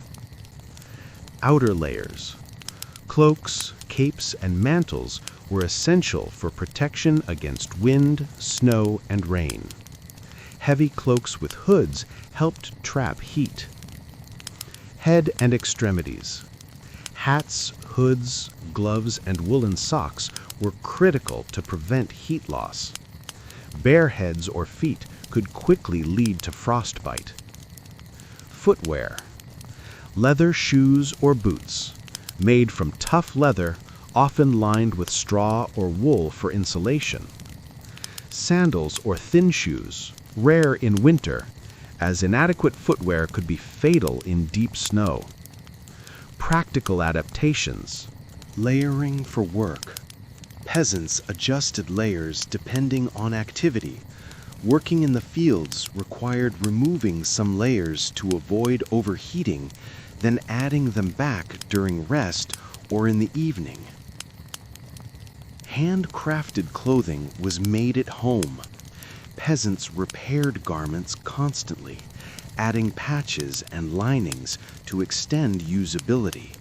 Outer layers. Cloaks, capes, and mantles were essential for protection against wind, snow, and rain. Heavy cloaks with hoods helped trap heat. Head and extremities. Hats, hoods, gloves, and woolen socks were critical to prevent heat loss. Bare heads or feet could quickly lead to frostbite. Footwear. Leather shoes or boots, made from tough leather, often lined with straw or wool for insulation. Sandals or thin shoes, rare in winter, as inadequate footwear could be fatal in deep snow. Practical adaptations. Layering for work. Peasants adjusted layers depending on activity. Working in the fields required removing some layers to avoid overheating, then adding them back during rest or in the evening. Handcrafted clothing was made at home. Peasants repaired garments constantly, adding patches and linings to extend usability.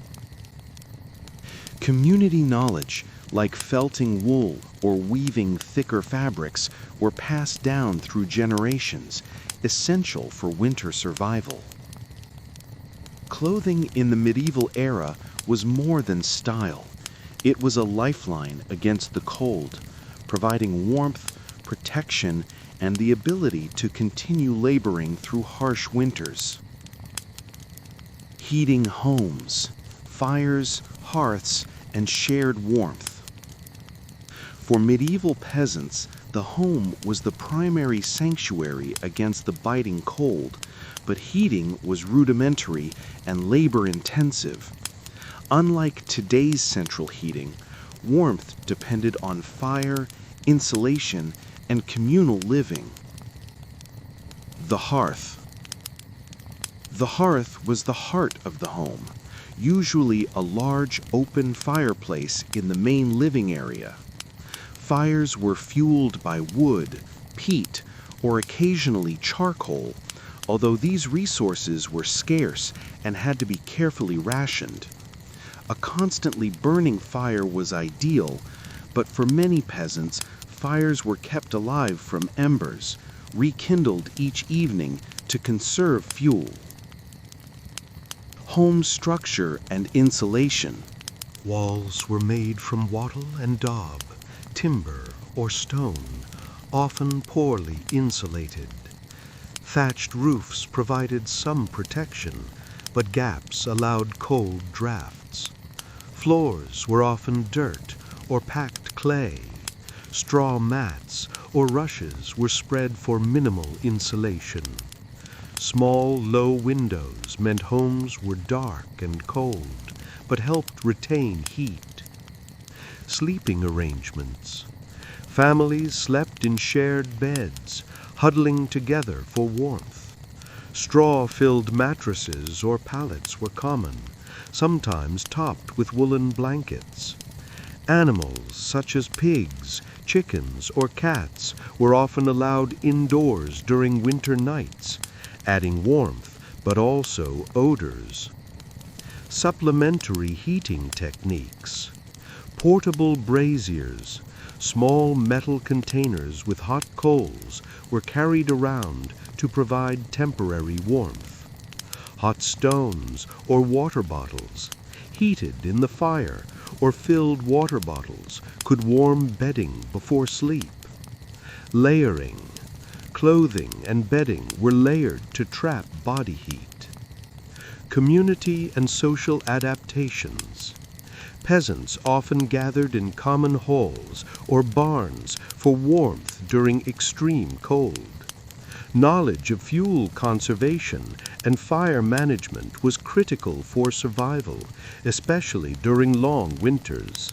Community knowledge, like felting wool or weaving thicker fabrics, were passed down through generations, essential for winter survival. Clothing in the medieval era was more than style. It was a lifeline against the cold, providing warmth, protection, and the ability to continue laboring through harsh winters. Heating homes, fires, hearths, and shared warmth. For medieval peasants, the home was the primary sanctuary against the biting cold, but heating was rudimentary and labor-intensive. Unlike today's central heating, warmth depended on fire, insulation, and communal living. The hearth. The hearth was the heart of the home, usually a large open fireplace in the main living area. Fires were fueled by wood, peat, or occasionally charcoal, although these resources were scarce and had to be carefully rationed. A constantly burning fire was ideal, but for many peasants, fires were kept alive from embers, rekindled each evening to conserve fuel. Home structure and insulation. Walls were made from wattle and daub, timber or stone, often poorly insulated. Thatched roofs provided some protection, but gaps allowed cold drafts. Floors were often dirt or packed clay. Straw mats or rushes were spread for minimal insulation. Small, low windows meant homes were dark and cold, but helped retain heat. Sleeping arrangements. Families slept in shared beds, huddling together for warmth. Straw-filled mattresses or pallets were common, sometimes topped with woolen blankets. Animals such as pigs, chickens, or cats were often allowed indoors during winter nights, adding warmth but also odors. Supplementary heating techniques. Portable braziers, small metal containers with hot coals, were carried around to provide temporary warmth. Hot stones or water bottles, heated in the fire, or filled water bottles could warm bedding before sleep. Layering. Clothing and bedding were layered to trap body heat. Community and social adaptations. Peasants often gathered in common halls or barns for warmth during extreme cold. Knowledge of fuel conservation and fire management was critical for survival, especially during long winters.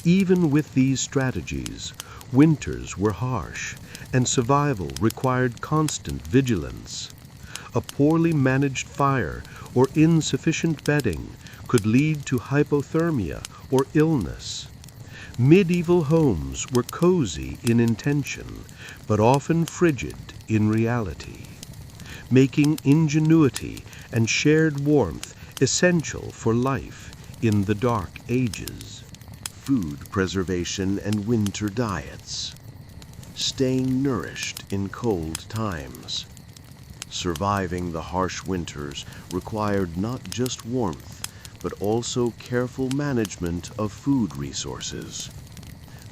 Even with these strategies, winters were harsh, and survival required constant vigilance. A poorly managed fire or insufficient bedding could lead to hypothermia or illness. Medieval homes were cozy in intention, but often frigid in reality, making ingenuity and shared warmth essential for life in the Dark Ages. Food preservation and winter diets. Staying nourished in cold times. Surviving the harsh winters required not just warmth, but also careful management of food resources.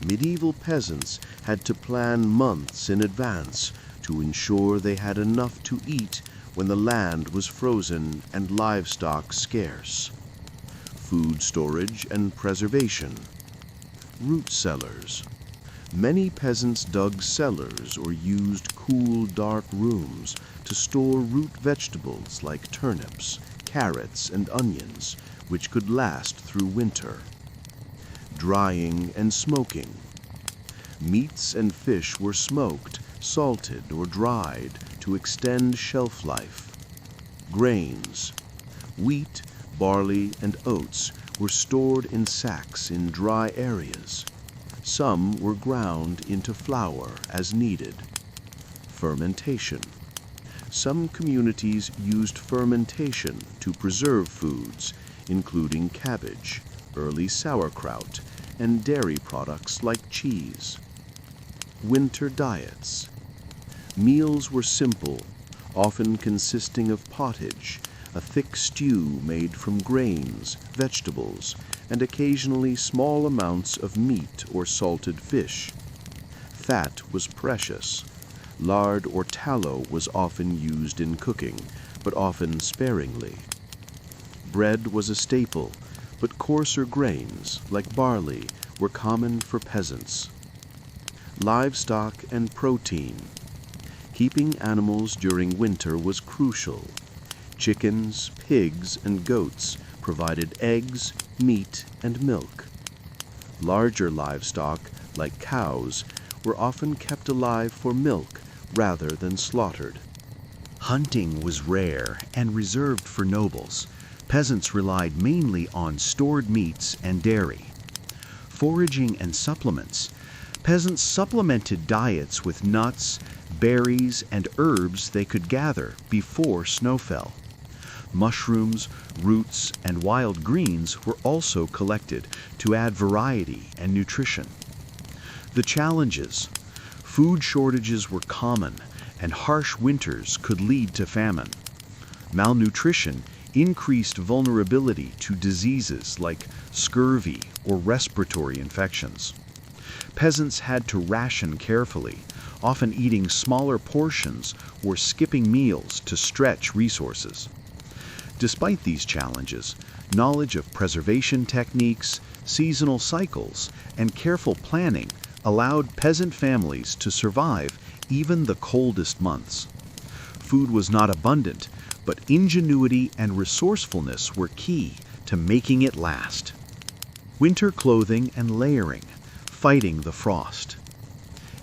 Medieval peasants had to plan months in advance to ensure they had enough to eat when the land was frozen and livestock scarce. Food storage and preservation. Root cellars. Many peasants dug cellars or used cool, dark rooms to store root vegetables like turnips, carrots, and onions, which could last through winter. Drying and smoking. Meats and fish were smoked, salted, or dried to extend shelf life. Grains. Wheat, barley, and oats were stored in sacks in dry areas. Some were ground into flour as needed. Fermentation. Some communities used fermentation to preserve foods, including cabbage, early sauerkraut, and dairy products like cheese. Winter diets. Meals were simple, often consisting of pottage, a thick stew made from grains, vegetables, and occasionally small amounts of meat or salted fish. Fat was precious. Lard or tallow was often used in cooking, but often sparingly. Bread was a staple, but coarser grains, like barley, were common for peasants. Livestock and protein. Keeping animals during winter was crucial. Chickens, pigs, and goats provided eggs, meat, and milk. Larger livestock, like cows, were often kept alive for milk rather than slaughtered. Hunting was rare and reserved for nobles. Peasants relied mainly on stored meats and dairy. Foraging and supplements. Peasants supplemented diets with nuts, berries, and herbs they could gather before snow fell. Mushrooms, roots, and wild greens were also collected to add variety and nutrition. The challenges. Food shortages were common, and harsh winters could lead to famine. Malnutrition increased vulnerability to diseases like scurvy or respiratory infections. Peasants had to ration carefully, often eating smaller portions or skipping meals to stretch resources. Despite these challenges, knowledge of preservation techniques, seasonal cycles, and careful planning allowed peasant families to survive even the coldest months. Food was not abundant, but ingenuity and resourcefulness were key to making it last. Winter clothing and layering, fighting the frost.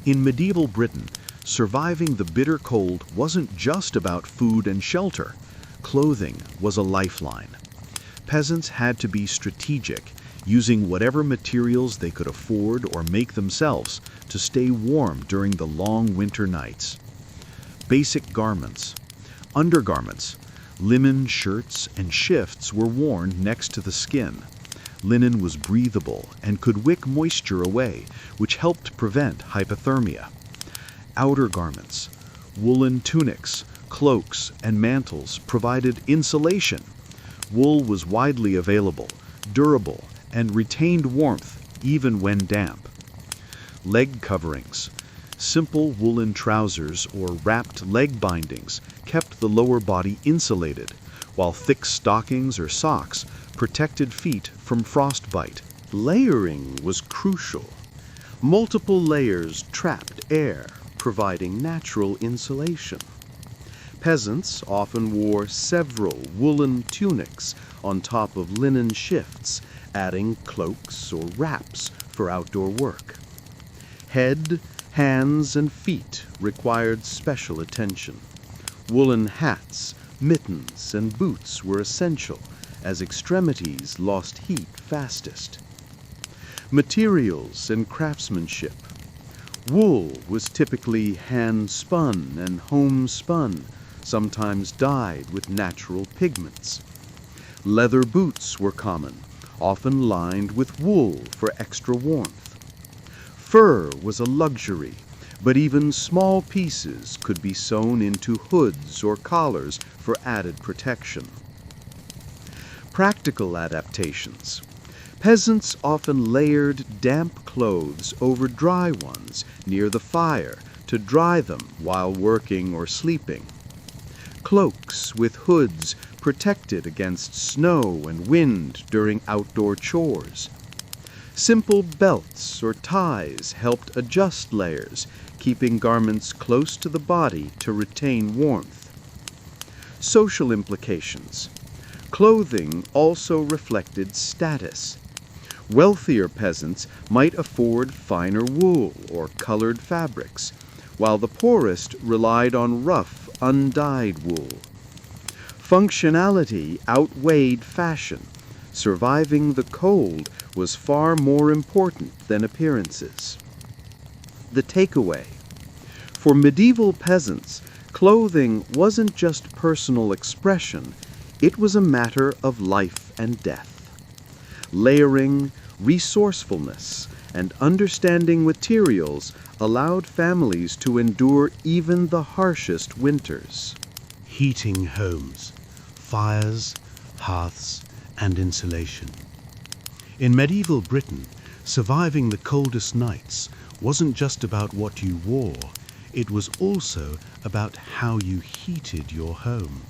In medieval Britain, surviving the bitter cold wasn't just about food and shelter. Clothing was a lifeline. Peasants had to be strategic, using whatever materials they could afford or make themselves to stay warm during the long winter nights. Basic garments. Undergarments. Linen shirts and shifts were worn next to the skin. Linen was breathable and could wick moisture away, which helped prevent hypothermia. Outer garments. Woolen tunics, cloaks, and mantles provided insulation. Wool was widely available, durable, and retained warmth even when damp. Leg coverings. Simple woolen trousers or wrapped leg bindings kept the lower body insulated, while thick stockings or socks protected feet from frostbite. Layering was crucial. Multiple layers trapped air, providing natural insulation. Peasants often wore several woolen tunics on top of linen shifts, adding cloaks or wraps for outdoor work. Head, hands, and feet required special attention. Woolen hats, mittens, and boots were essential, as extremities lost heat fastest. Materials and craftsmanship. Wool was typically hand-spun and home-spun, sometimes dyed with natural pigments. Leather boots were common, often lined with wool for extra warmth. Fur was a luxury, but even small pieces could be sewn into hoods or collars for added protection. Practical adaptations. Peasants often layered damp clothes over dry ones near the fire to dry them while working or sleeping. Cloaks with hoods protected against snow and wind during outdoor chores. Simple belts or ties helped adjust layers, keeping garments close to the body to retain warmth. Social implications. Clothing also reflected status. Wealthier peasants might afford finer wool or colored fabrics, while the poorest relied on rough, undyed wool. Functionality outweighed fashion. Surviving the cold was far more important than appearances. The takeaway. For medieval peasants, clothing wasn't just personal expression, it was a matter of life and death. Layering, resourcefulness, and understanding materials allowed families to endure even the harshest winters. Heating homes, fires, hearths, and insulation. In medieval Britain, surviving the coldest nights wasn't just about what you wore, it was also about how you heated your home.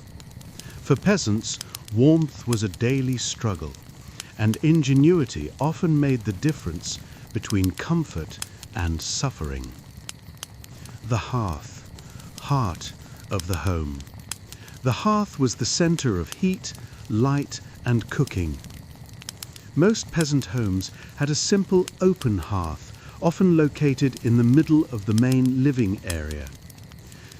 For peasants, warmth was a daily struggle, and ingenuity often made the difference between comfort and suffering. The hearth, heart of the home. The hearth was the center of heat, light, and cooking. Most peasant homes had a simple open hearth, often located in the middle of the main living area.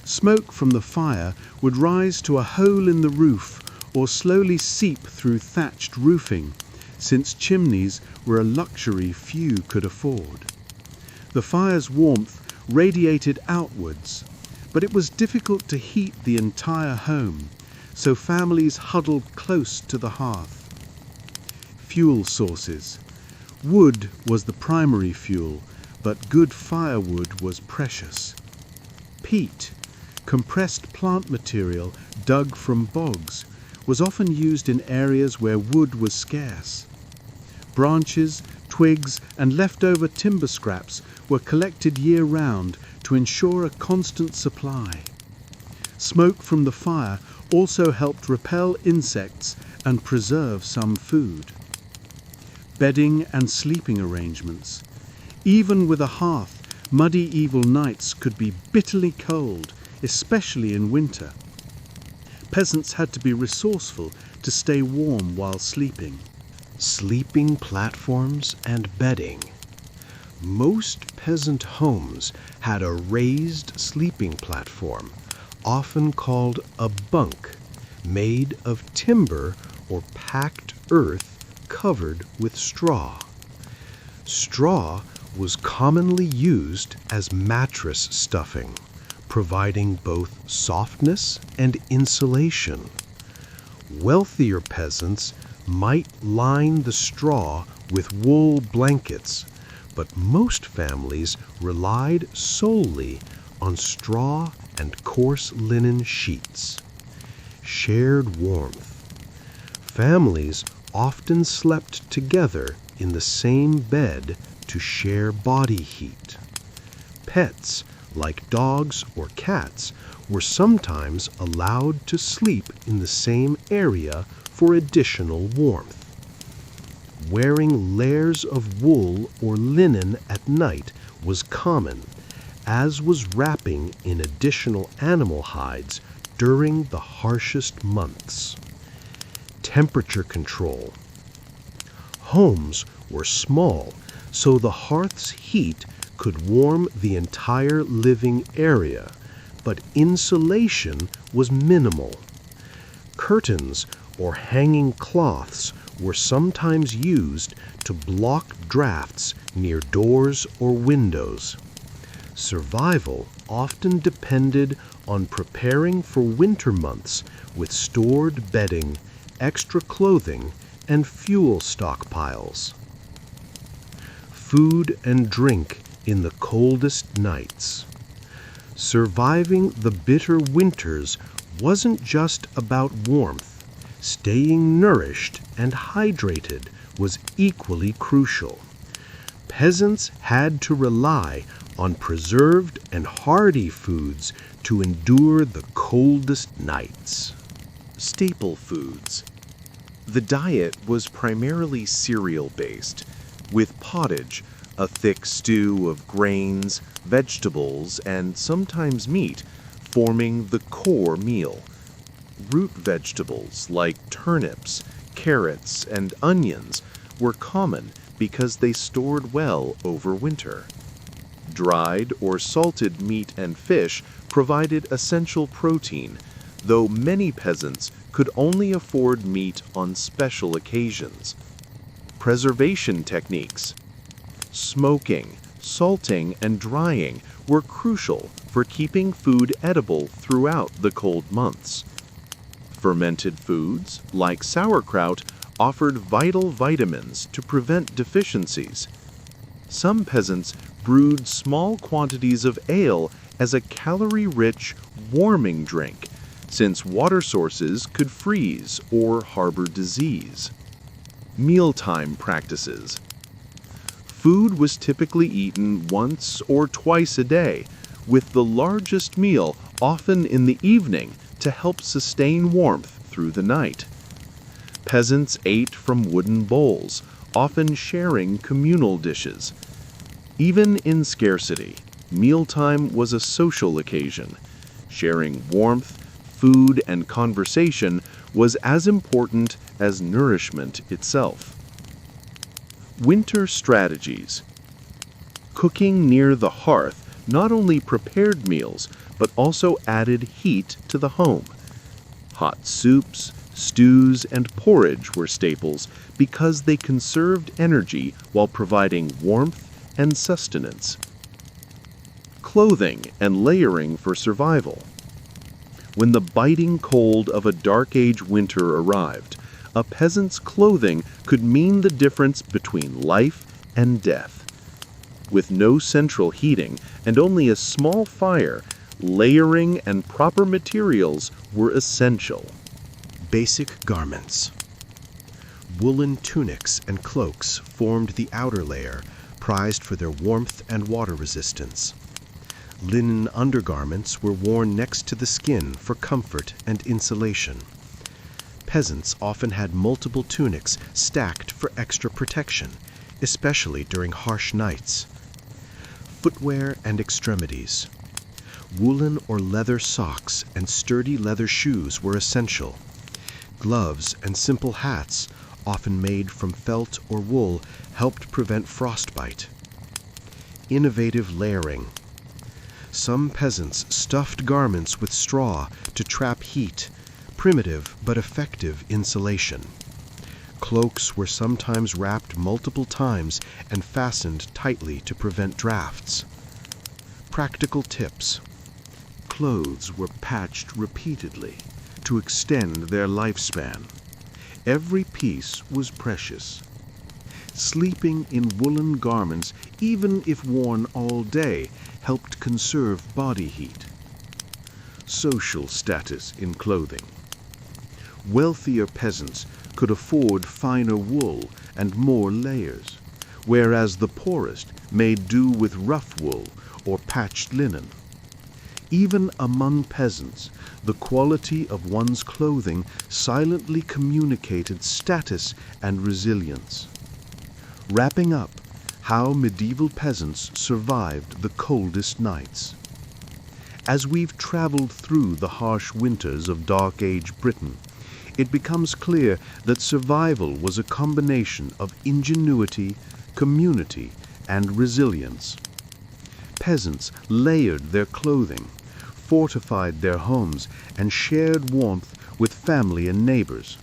Smoke from the fire would rise to a hole in the roof or slowly seep through thatched roofing, since chimneys were a luxury few could afford. The fire's warmth radiated outwards, but it was difficult to heat the entire home, so families huddled close to the hearth. Fuel sources. Wood was the primary fuel, but good firewood was precious. Peat, compressed plant material dug from bogs, was often used in areas where wood was scarce. Branches, twigs, and leftover timber scraps were collected year-round to ensure a constant supply. Smoke from the fire also helped repel insects and preserve some food. Bedding and sleeping arrangements. Even with a hearth, medieval nights could be bitterly cold, especially in winter. Peasants had to be resourceful to stay warm while sleeping. Sleeping platforms and bedding. Most peasant homes had a raised sleeping platform, often called a bunk, made of timber or packed earth covered with straw. Straw was commonly used as mattress stuffing, providing both softness and insulation. Wealthier peasants might line the straw with wool blankets, but most families relied solely on straw and coarse linen sheets. Shared warmth. Families often slept together in the same bed to share body heat. Pets, like dogs or cats, were sometimes allowed to sleep in the same area for additional warmth. Wearing layers of wool or linen at night was common, as was wrapping in additional animal hides during the harshest months. Temperature control. Homes were small, so the hearth's heat could warm the entire living area, but insulation was minimal. Curtains or hanging cloths were sometimes used to block drafts near doors or windows. Survival often depended on preparing for winter months with stored bedding, extra clothing, and fuel stockpiles. Food and drink in the coldest nights. Surviving the bitter winters wasn't just about warmth. Staying nourished and hydrated was equally crucial. Peasants had to rely on preserved and hardy foods to endure the coldest nights. Staple foods. The diet was primarily cereal-based, with pottage, a thick stew of grains, vegetables, and sometimes meat, forming the core meal. Root vegetables like turnips, carrots, and onions were common because they stored well over winter. Dried or salted meat and fish provided essential protein, though many peasants could only afford meat on special occasions. Preservation techniques. Smoking, salting, and drying were crucial for keeping food edible throughout the cold months. Fermented foods, like sauerkraut, offered vital vitamins to prevent deficiencies. Some peasants brewed small quantities of ale as a calorie-rich, warming drink, since water sources could freeze or harbor disease. Mealtime practices. Food was typically eaten once or twice a day, with the largest meal often in the evening to help sustain warmth through the night. Peasants ate from wooden bowls, often sharing communal dishes. Even in scarcity, mealtime was a social occasion. Sharing warmth, food, and conversation was as important as nourishment itself. Winter strategies. Cooking near the hearth not only prepared meals, but also added heat to the home. Hot soups, stews, and porridge were staples because they conserved energy while providing warmth and sustenance. Clothing and layering for survival. When the biting cold of a Dark Age winter arrived, a peasant's clothing could mean the difference between life and death. With no central heating and only a small fire, layering and proper materials were essential. Basic garments. Woolen tunics and cloaks formed the outer layer, prized for their warmth and water resistance. Linen undergarments were worn next to the skin for comfort and insulation. Peasants often had multiple tunics stacked for extra protection, especially during harsh nights. Footwear and extremities. Woolen or leather socks and sturdy leather shoes were essential. Gloves and simple hats, often made from felt or wool, helped prevent frostbite. Innovative layering. Some peasants stuffed garments with straw to trap heat, primitive but effective insulation. Cloaks were sometimes wrapped multiple times and fastened tightly to prevent drafts. Practical tips. Clothes were patched repeatedly to extend their lifespan. Every piece was precious. Sleeping in woolen garments, even if worn all day, helped conserve body heat. Social status in clothing. Wealthier peasants could afford finer wool and more layers, whereas the poorest made do with rough wool or patched linen. Even among peasants, the quality of one's clothing silently communicated status and resilience. Wrapping up, how medieval peasants survived the coldest nights. As we've traveled through the harsh winters of Dark Age Britain, it becomes clear that survival was a combination of ingenuity, community, and resilience. Peasants layered their clothing, fortified their homes, and shared warmth with family and neighbors.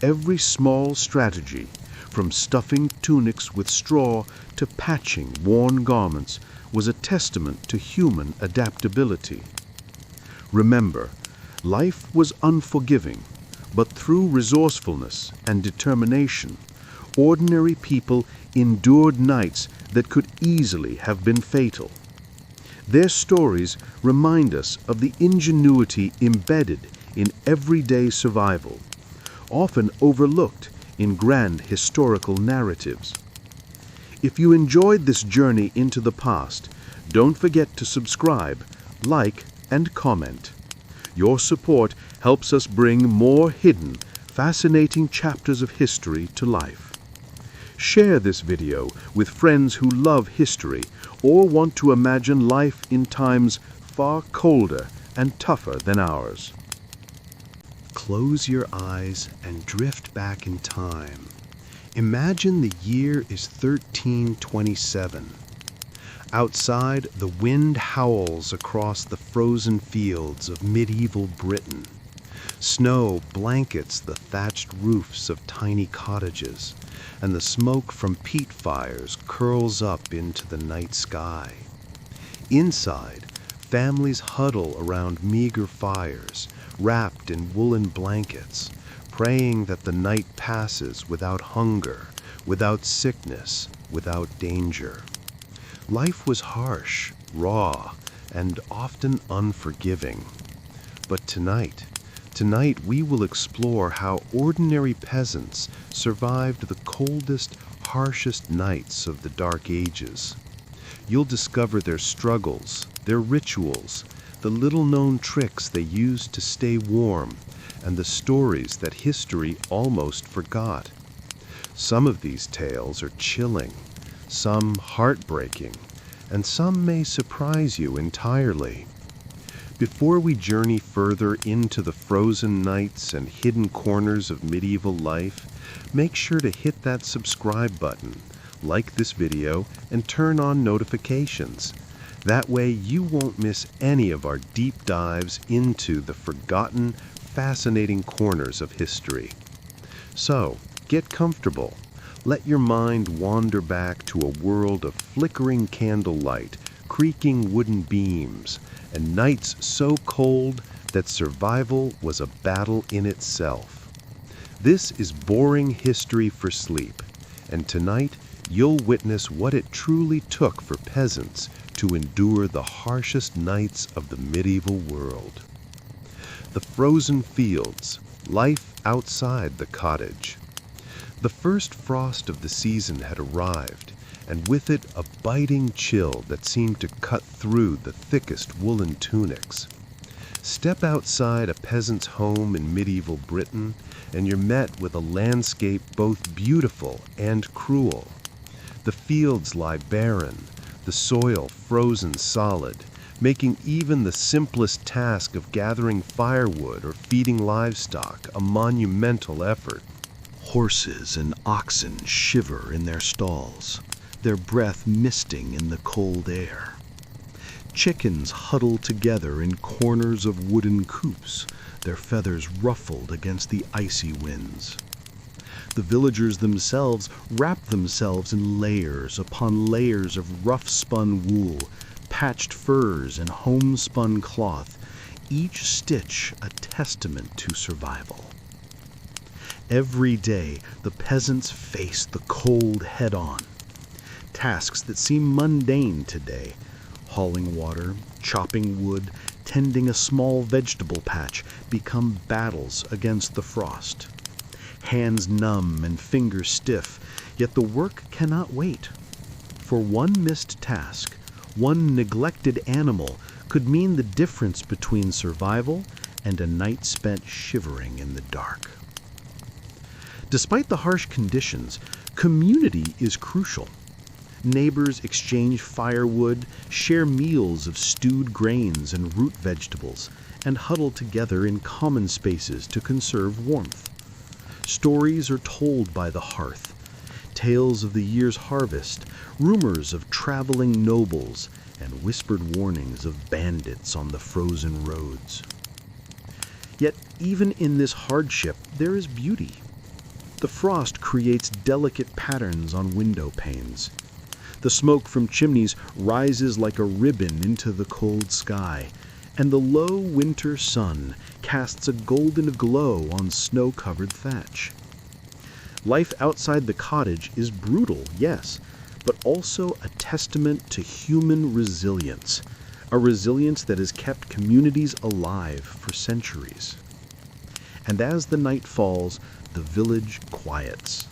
Every small strategy, from stuffing tunics with straw to patching worn garments, was a testament to human adaptability. Remember, life was unforgiving, but through resourcefulness and determination, ordinary people endured nights that could easily have been fatal. Their stories remind us of the ingenuity embedded in everyday survival, often overlooked in grand historical narratives. If you enjoyed this journey into the past, don't forget to subscribe, like, and comment. Your support helps us bring more hidden, fascinating chapters of history to life. Share this video with friends who love history or want to imagine life in times far colder and tougher than ours. Close your eyes and drift back in time. Imagine the year is 1327. Outside, the wind howls across the frozen fields of medieval Britain. Snow blankets the thatched roofs of tiny cottages, and the smoke from peat fires curls up into the night sky. Inside, families huddle around meager fires, wrapped in woolen blankets, praying that the night passes without hunger, without sickness, without danger. Life was harsh, raw, and often unforgiving. But tonight we will explore how ordinary peasants survived the coldest, harshest nights of the Dark Ages. You'll discover their struggles, their rituals, the little-known tricks they used to stay warm, and the stories that history almost forgot. Some of these tales are chilling, some heartbreaking, and some may surprise you entirely. Before we journey further into the frozen nights and hidden corners of medieval life, make sure to hit that subscribe button, like this video, and turn on notifications. That way you won't miss any of our deep dives into the forgotten, fascinating corners of history. So, get comfortable. Let your mind wander back to a world of flickering candlelight, creaking wooden beams, and nights so cold that survival was a battle in itself. This is boring history for sleep, and tonight you'll witness what it truly took for peasants to endure the harshest nights of the medieval world. The frozen fields, life outside the cottage. The first frost of the season had arrived, and with it a biting chill that seemed to cut through the thickest woolen tunics. Step outside a peasant's home in medieval Britain, and you're met with a landscape both beautiful and cruel. The fields lie barren, the soil frozen solid, making even the simplest task of gathering firewood or feeding livestock a monumental effort. Horses and oxen shiver in their stalls, their breath misting in the cold air. Chickens huddle together in corners of wooden coops, their feathers ruffled against the icy winds. The villagers themselves wrap themselves in layers upon layers of rough-spun wool, patched furs, and homespun cloth, each stitch a testament to survival. Every day, the peasants face the cold head-on. Tasks that seem mundane today, hauling water, chopping wood, tending a small vegetable patch, become battles against the frost. Hands numb and fingers stiff, yet the work cannot wait. For one missed task, one neglected animal could mean the difference between survival and a night spent shivering in the dark. Despite the harsh conditions, community is crucial. Neighbors exchange firewood, share meals of stewed grains and root vegetables, and huddle together in common spaces to conserve warmth. Stories are told by the hearth, tales of the year's harvest, rumors of traveling nobles, and whispered warnings of bandits on the frozen roads. Yet even in this hardship there is beauty. The frost creates delicate patterns on window panes. The smoke from chimneys rises like a ribbon into the cold sky, and the low winter sun casts a golden glow on snow-covered thatch. Life outside the cottage is brutal, yes, but also a testament to human resilience, a resilience that has kept communities alive for centuries. And as the night falls, the village quiets.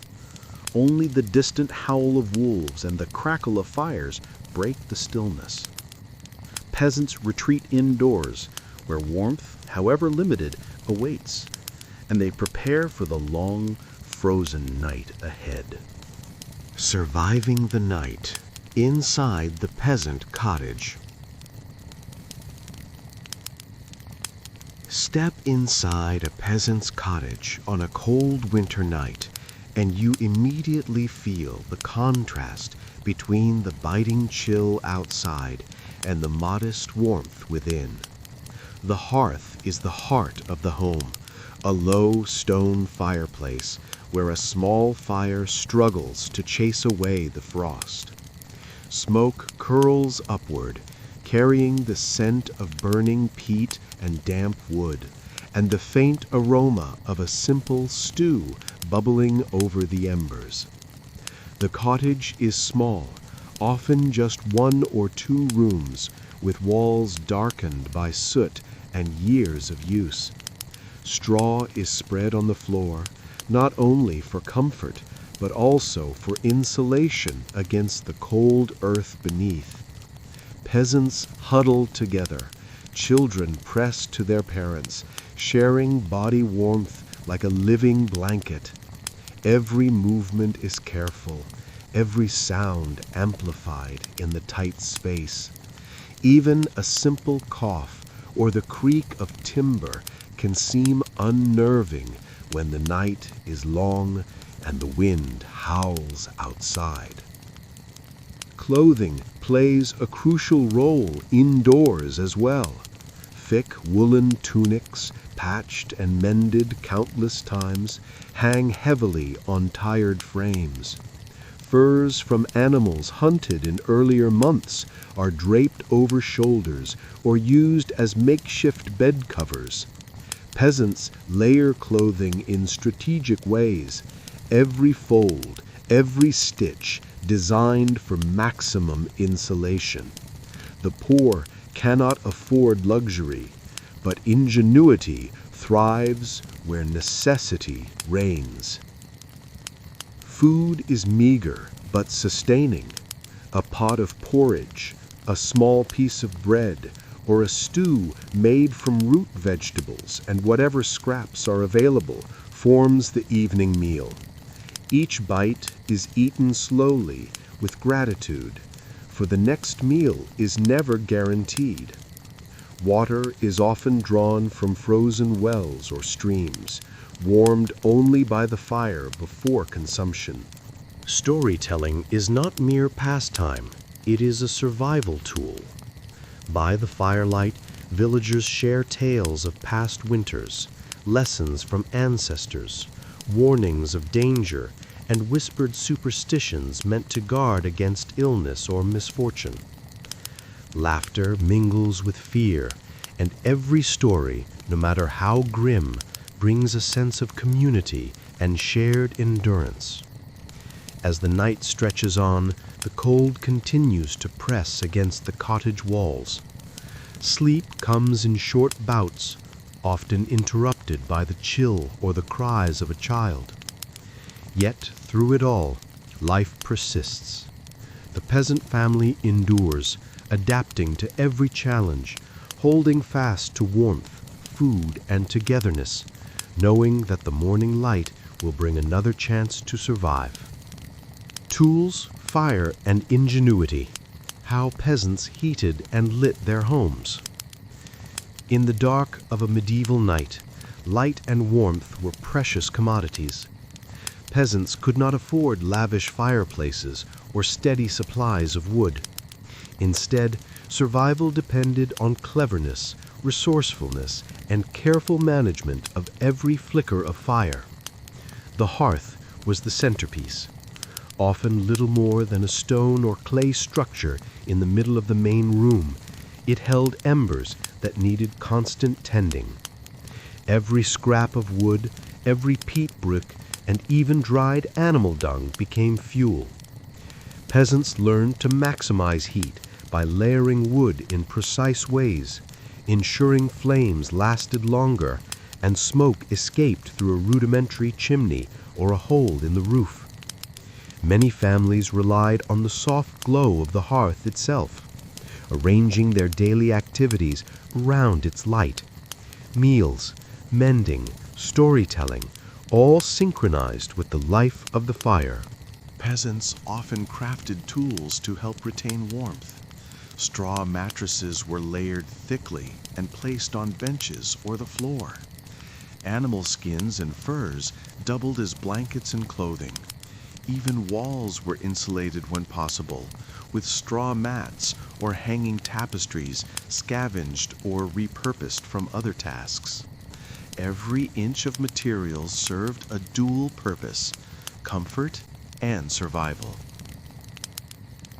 Only the distant howl of wolves and the crackle of fires break the stillness. Peasants retreat indoors, where warmth, however limited, awaits, and they prepare for the long, frozen night ahead. Surviving the night inside the peasant cottage. Step inside a peasant's cottage on a cold winter night, and you immediately feel the contrast between the biting chill outside and the modest warmth within. The hearth is the heart of the home, a low stone fireplace where a small fire struggles to chase away the frost. Smoke curls upward, carrying the scent of burning peat and damp wood, and the faint aroma of a simple stew bubbling over the embers. The cottage is small, often just 1 or 2 rooms, with walls darkened by soot and years of use. Straw is spread on the floor, not only for comfort, but also for insulation against the cold earth beneath. Peasants huddle together, children press to their parents, sharing body warmth like a living blanket. Every movement is careful, every sound amplified in the tight space. Even a simple cough or the creak of timber can seem unnerving when the night is long and the wind howls outside. Clothing plays a crucial role indoors as well. Thick woolen tunics, patched and mended countless times, hang heavily on tired frames. Furs from animals hunted in earlier months are draped over shoulders or used as makeshift bed covers. Peasants layer clothing in strategic ways, every fold, every stitch designed for maximum insulation. The poor cannot afford luxury, but ingenuity thrives where necessity reigns. Food is meager but sustaining. A pot of porridge, a small piece of bread, or a stew made from root vegetables and whatever scraps are available forms the evening meal. Each bite is eaten slowly with gratitude, for the next meal is never guaranteed. Water is often drawn from frozen wells or streams, warmed only by the fire before consumption. Storytelling is not mere pastime, it is a survival tool. By the firelight, villagers share tales of past winters, lessons from ancestors, warnings of danger, and whispered superstitions meant to guard against illness or misfortune. Laughter mingles with fear, and every story, no matter how grim, brings a sense of community and shared endurance. As the night stretches on, the cold continues to press against the cottage walls. Sleep comes in short bouts, often interrupted by the chill or the cries of a child. Yet, through it all, life persists. The peasant family endures, adapting to every challenge, holding fast to warmth, food, and togetherness, knowing that the morning light will bring another chance to survive. Tools, Fire and ingenuity. How peasants heated and lit their homes. In the dark of a medieval night, light and warmth were precious commodities. Peasants could not afford lavish fireplaces or steady supplies of wood. Instead, survival depended on cleverness, resourcefulness, and careful management of every flicker of fire. The hearth was the centerpiece, often little more than a stone or clay structure in the middle of the main room. It held embers that needed constant tending. Every scrap of wood, every peat brick, and even dried animal dung became fuel. Peasants learned to maximize heat by layering wood in precise ways, ensuring flames lasted longer and smoke escaped through a rudimentary chimney or a hole in the roof. Many families relied on the soft glow of the hearth itself, arranging their daily activities around its light. Meals, mending, storytelling, all synchronized with the life of the fire. Peasants often crafted tools to help retain warmth. Straw mattresses were layered thickly and placed on benches or the floor. Animal skins and furs doubled as blankets and clothing. Even walls were insulated when possible, with straw mats or hanging tapestries scavenged or repurposed from other tasks. Every inch of material served a dual purpose: comfort and survival.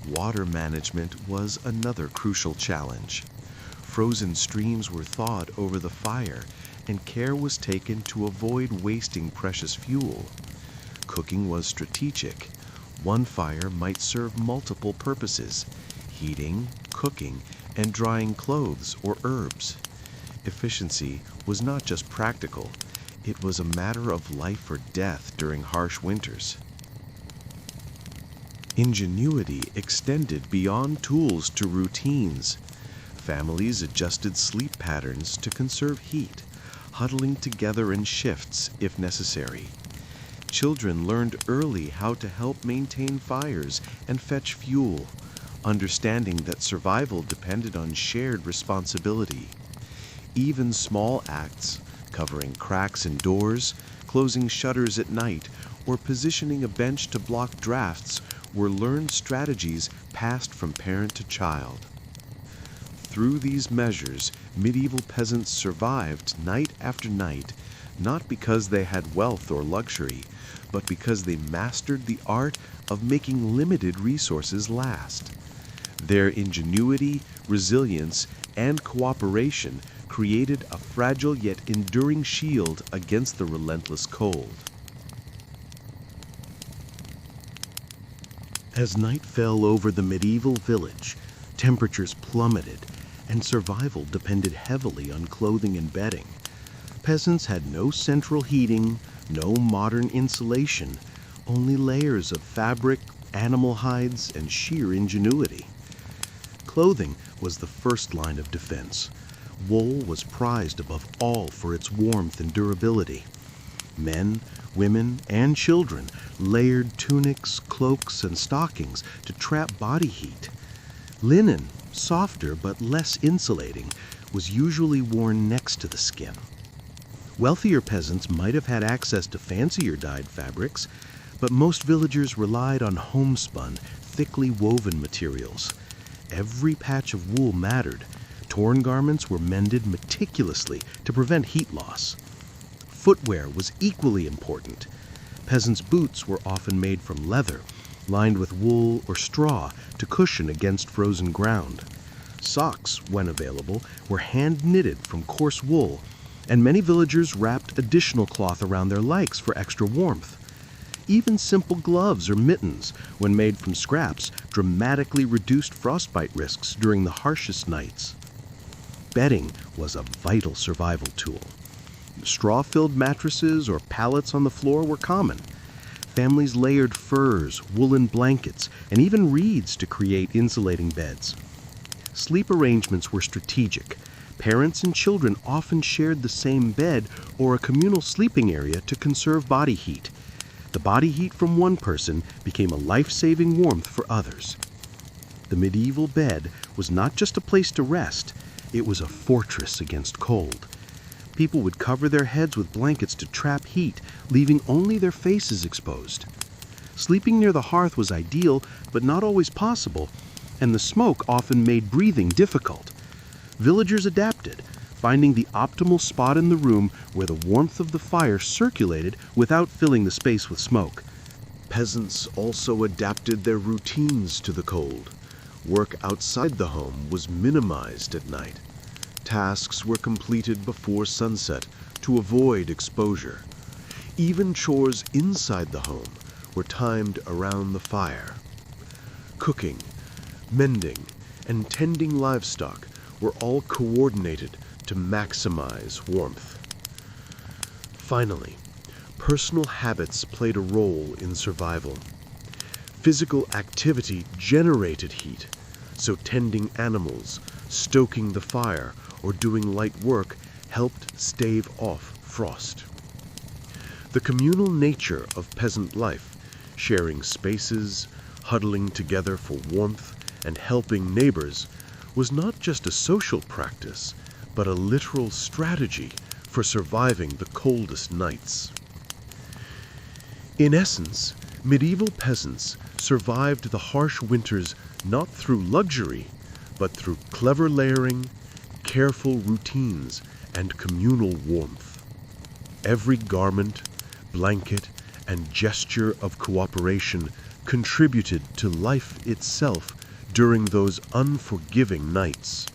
Water management was another crucial challenge. Frozen streams were thawed over the fire, and care was taken to avoid wasting precious fuel. Cooking was strategic. One fire might serve multiple purposes: heating, cooking, and drying clothes or herbs. Efficiency was not just practical, it was a matter of life or death during harsh winters. Ingenuity extended beyond tools to routines. Families adjusted sleep patterns to conserve heat, huddling together in shifts if necessary. Children learned early how to help maintain fires and fetch fuel, understanding that survival depended on shared responsibility. Even small acts, covering cracks in doors, closing shutters at night, or positioning a bench to block drafts, were learned strategies passed from parent to child. Through these measures, medieval peasants survived night after night, not because they had wealth or luxury, but because they mastered the art of making limited resources last. Their ingenuity, resilience, and cooperation created a fragile yet enduring shield against the relentless cold. As night fell over the medieval village, temperatures plummeted, and survival depended heavily on clothing and bedding. Peasants had no central heating, no modern insulation, only layers of fabric, animal hides, and sheer ingenuity. Clothing was the first line of defense. Wool was prized above all for its warmth and durability. Men, women, and children layered tunics, cloaks, and stockings to trap body heat. Linen, softer but less insulating, was usually worn next to the skin. Wealthier peasants might have had access to fancier dyed fabrics, but most villagers relied on homespun, thickly woven materials. Every patch of wool mattered. Torn garments were mended meticulously to prevent heat loss. Footwear was equally important. Peasants' boots were often made from leather, lined with wool or straw to cushion against frozen ground. Socks, when available, were hand-knitted from coarse wool, and many villagers wrapped additional cloth around their legs for extra warmth. Even simple gloves or mittens, when made from scraps, dramatically reduced frostbite risks during the harshest nights. Bedding was a vital survival tool. Straw-filled mattresses or pallets on the floor were common. Families layered furs, woolen blankets, and even reeds to create insulating beds. Sleep arrangements were strategic. Parents and children often shared the same bed or a communal sleeping area to conserve body heat. The body heat from one person became a life-saving warmth for others. The medieval bed was not just a place to rest, it was a fortress against cold. People would cover their heads with blankets to trap heat, leaving only their faces exposed. Sleeping near the hearth was ideal, but not always possible, and the smoke often made breathing difficult. Villagers adapted, finding the optimal spot in the room where the warmth of the fire circulated without filling the space with smoke. Peasants also adapted their routines to the cold. Work outside the home was minimized at night. Tasks were completed before sunset to avoid exposure. Even chores inside the home were timed around the fire. Cooking, mending, and tending livestock were all coordinated to maximize warmth. Finally, personal habits played a role in survival. Physical activity generated heat, so tending animals, stoking the fire, or doing light work helped stave off frost. The communal nature of peasant life, sharing spaces, huddling together for warmth, and helping neighbors, was not just a social practice, but a literal strategy for surviving the coldest nights. In essence, medieval peasants survived the harsh winters not through luxury, but through clever layering, careful routines, and communal warmth. Every garment, blanket, and gesture of cooperation contributed to life itself during those unforgiving nights.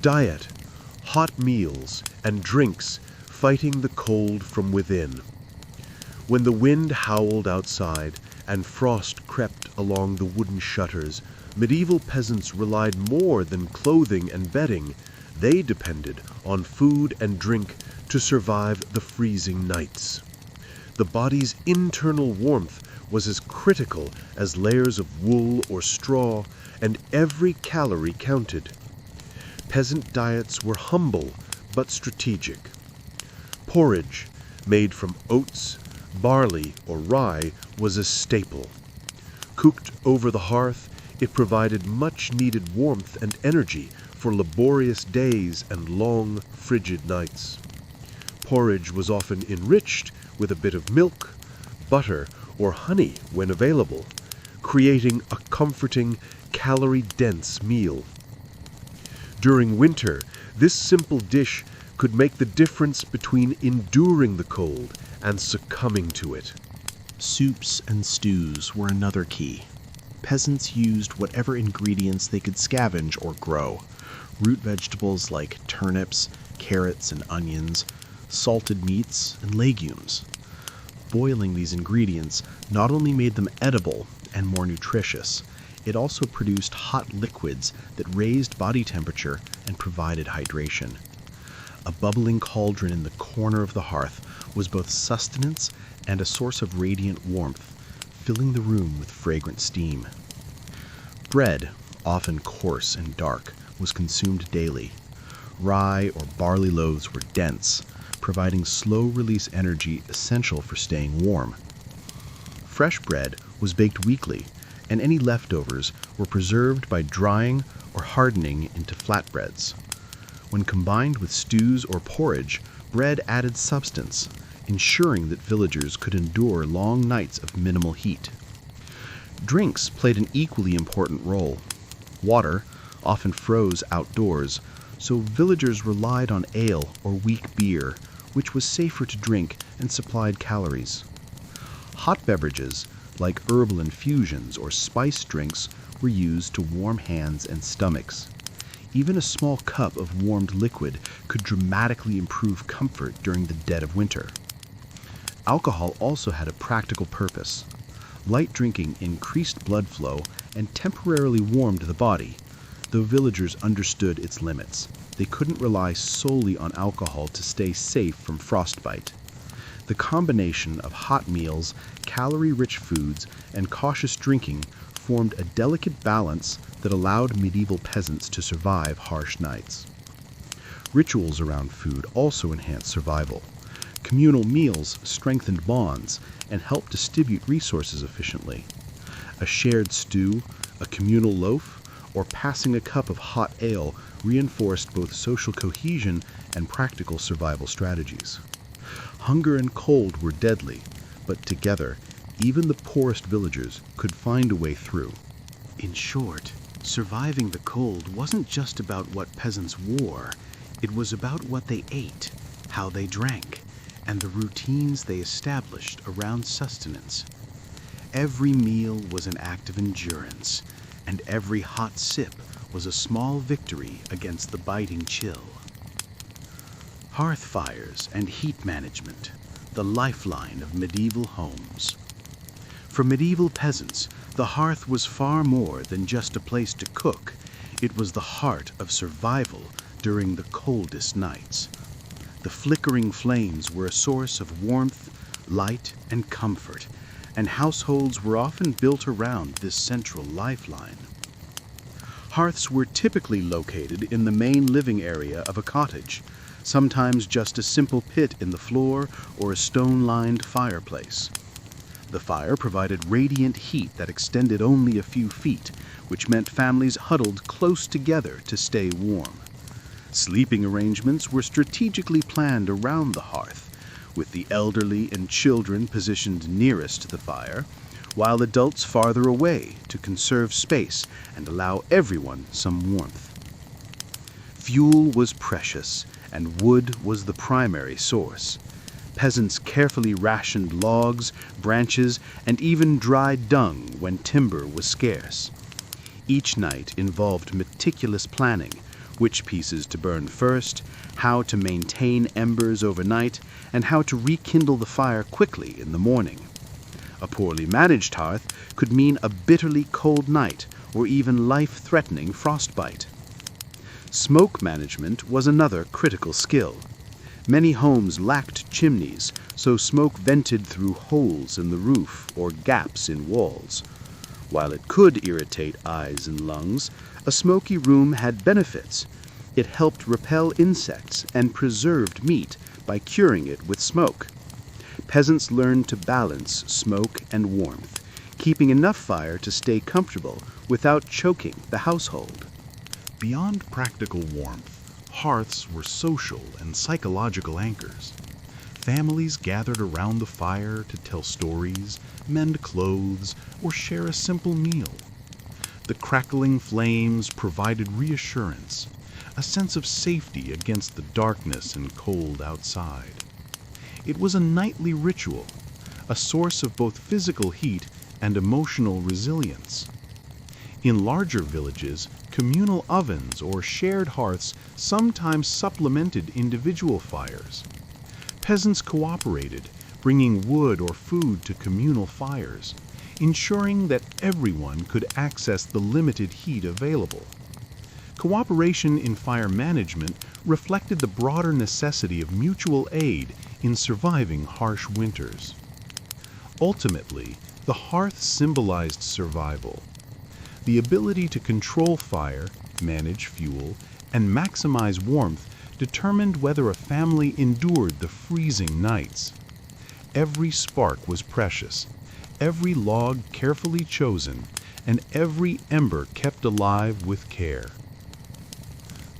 Diet, hot meals, and drinks fighting the cold from within. When the wind howled outside and frost crept along the wooden shutters, medieval peasants relied more than clothing and bedding. They depended on food and drink to survive the freezing nights. The body's internal warmth was as critical as layers of wool or straw, and every calorie counted. Peasant diets were humble but strategic. Porridge, made from oats, barley, or rye, was a staple. Cooked over the hearth, it provided much-needed warmth and energy for laborious days and long, frigid nights. Porridge was often enriched with a bit of milk, butter, or honey when available, creating a comforting, calorie-dense meal. During winter, this simple dish could make the difference between enduring the cold and succumbing to it. Soups and stews were another key. Peasants used whatever ingredients they could scavenge or grow. Root vegetables like turnips, carrots, and onions, salted meats, and legumes. Boiling these ingredients not only made them edible and more nutritious, it also produced hot liquids that raised body temperature and provided hydration. A bubbling cauldron in the corner of the hearth was both sustenance and a source of radiant warmth, filling the room with fragrant steam. Bread, often coarse and dark, was consumed daily. Rye or barley loaves were dense, providing slow-release energy essential for staying warm. Fresh bread was baked weekly, and any leftovers were preserved by drying or hardening into flatbreads. When combined with stews or porridge, bread added substance, ensuring that villagers could endure long nights of minimal heat. Drinks played an equally important role. Water often froze outdoors, so villagers relied on ale or weak beer, which was safer to drink and supplied calories. Hot beverages, like herbal infusions or spice drinks, were used to warm hands and stomachs. Even a small cup of warmed liquid could dramatically improve comfort during the dead of winter. Alcohol also had a practical purpose. Light drinking increased blood flow and temporarily warmed the body, though villagers understood its limits. They couldn't rely solely on alcohol to stay safe from frostbite. The combination of hot meals, calorie-rich foods, and cautious drinking formed a delicate balance that allowed medieval peasants to survive harsh nights. Rituals around food also enhanced survival. Communal meals strengthened bonds and helped distribute resources efficiently. A shared stew, a communal loaf, or passing a cup of hot ale reinforced both social cohesion and practical survival strategies. Hunger and cold were deadly, but together, even the poorest villagers could find a way through. In short, surviving the cold wasn't just about what peasants wore, it was about what they ate, how they drank, and the routines they established around sustenance. Every meal was an act of endurance, and every hot sip was a small victory against the biting chill. Hearth fires and heat management, the lifeline of medieval homes. For medieval peasants, the hearth was far more than just a place to cook. It was the heart of survival during the coldest nights. The flickering flames were a source of warmth, light, and comfort, and households were often built around this central lifeline. Hearths were typically located in the main living area of a cottage, sometimes just a simple pit in the floor or a stone-lined fireplace. The fire provided radiant heat that extended only a few feet, which meant families huddled close together to stay warm. Sleeping arrangements were strategically planned around the hearth, with the elderly and children positioned nearest the fire, while adults farther away to conserve space and allow everyone some warmth. Fuel was precious, and wood was the primary source. Peasants carefully rationed logs, branches, and even dried dung when timber was scarce. Each night involved meticulous planning, which pieces to burn first, how to maintain embers overnight, and how to rekindle the fire quickly in the morning. A poorly managed hearth could mean a bitterly cold night or even life-threatening frostbite. Smoke management was another critical skill. Many homes lacked chimneys, so smoke vented through holes in the roof or gaps in walls. While it could irritate eyes and lungs, a smoky room had benefits. It helped repel insects and preserved meat by curing it with smoke. Peasants learned to balance smoke and warmth, keeping enough fire to stay comfortable without choking the household. Beyond practical warmth, hearths were social and psychological anchors. Families gathered around the fire to tell stories, mend clothes, or share a simple meal. The crackling flames provided reassurance, a sense of safety against the darkness and cold outside. It was a nightly ritual, a source of both physical heat and emotional resilience. In larger villages, communal ovens or shared hearths sometimes supplemented individual fires. Peasants cooperated, bringing wood or food to communal fires, ensuring that everyone could access the limited heat available. Cooperation in fire management reflected the broader necessity of mutual aid in surviving harsh winters. Ultimately, the hearth symbolized survival. The ability to control fire, manage fuel, and maximize warmth determined whether a family endured the freezing nights. Every spark was precious, every log carefully chosen, and every ember kept alive with care.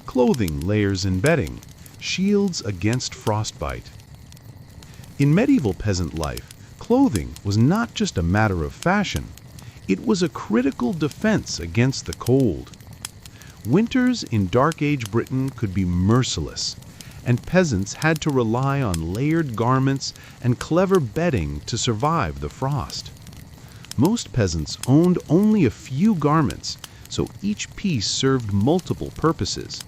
Clothing layers and bedding, shields against frostbite. In medieval peasant life, clothing was not just a matter of fashion. It was a critical defense against the cold. Winters in Dark Age Britain could be merciless, and peasants had to rely on layered garments and clever bedding to survive the frost. Most peasants owned only a few garments, so each piece served multiple purposes.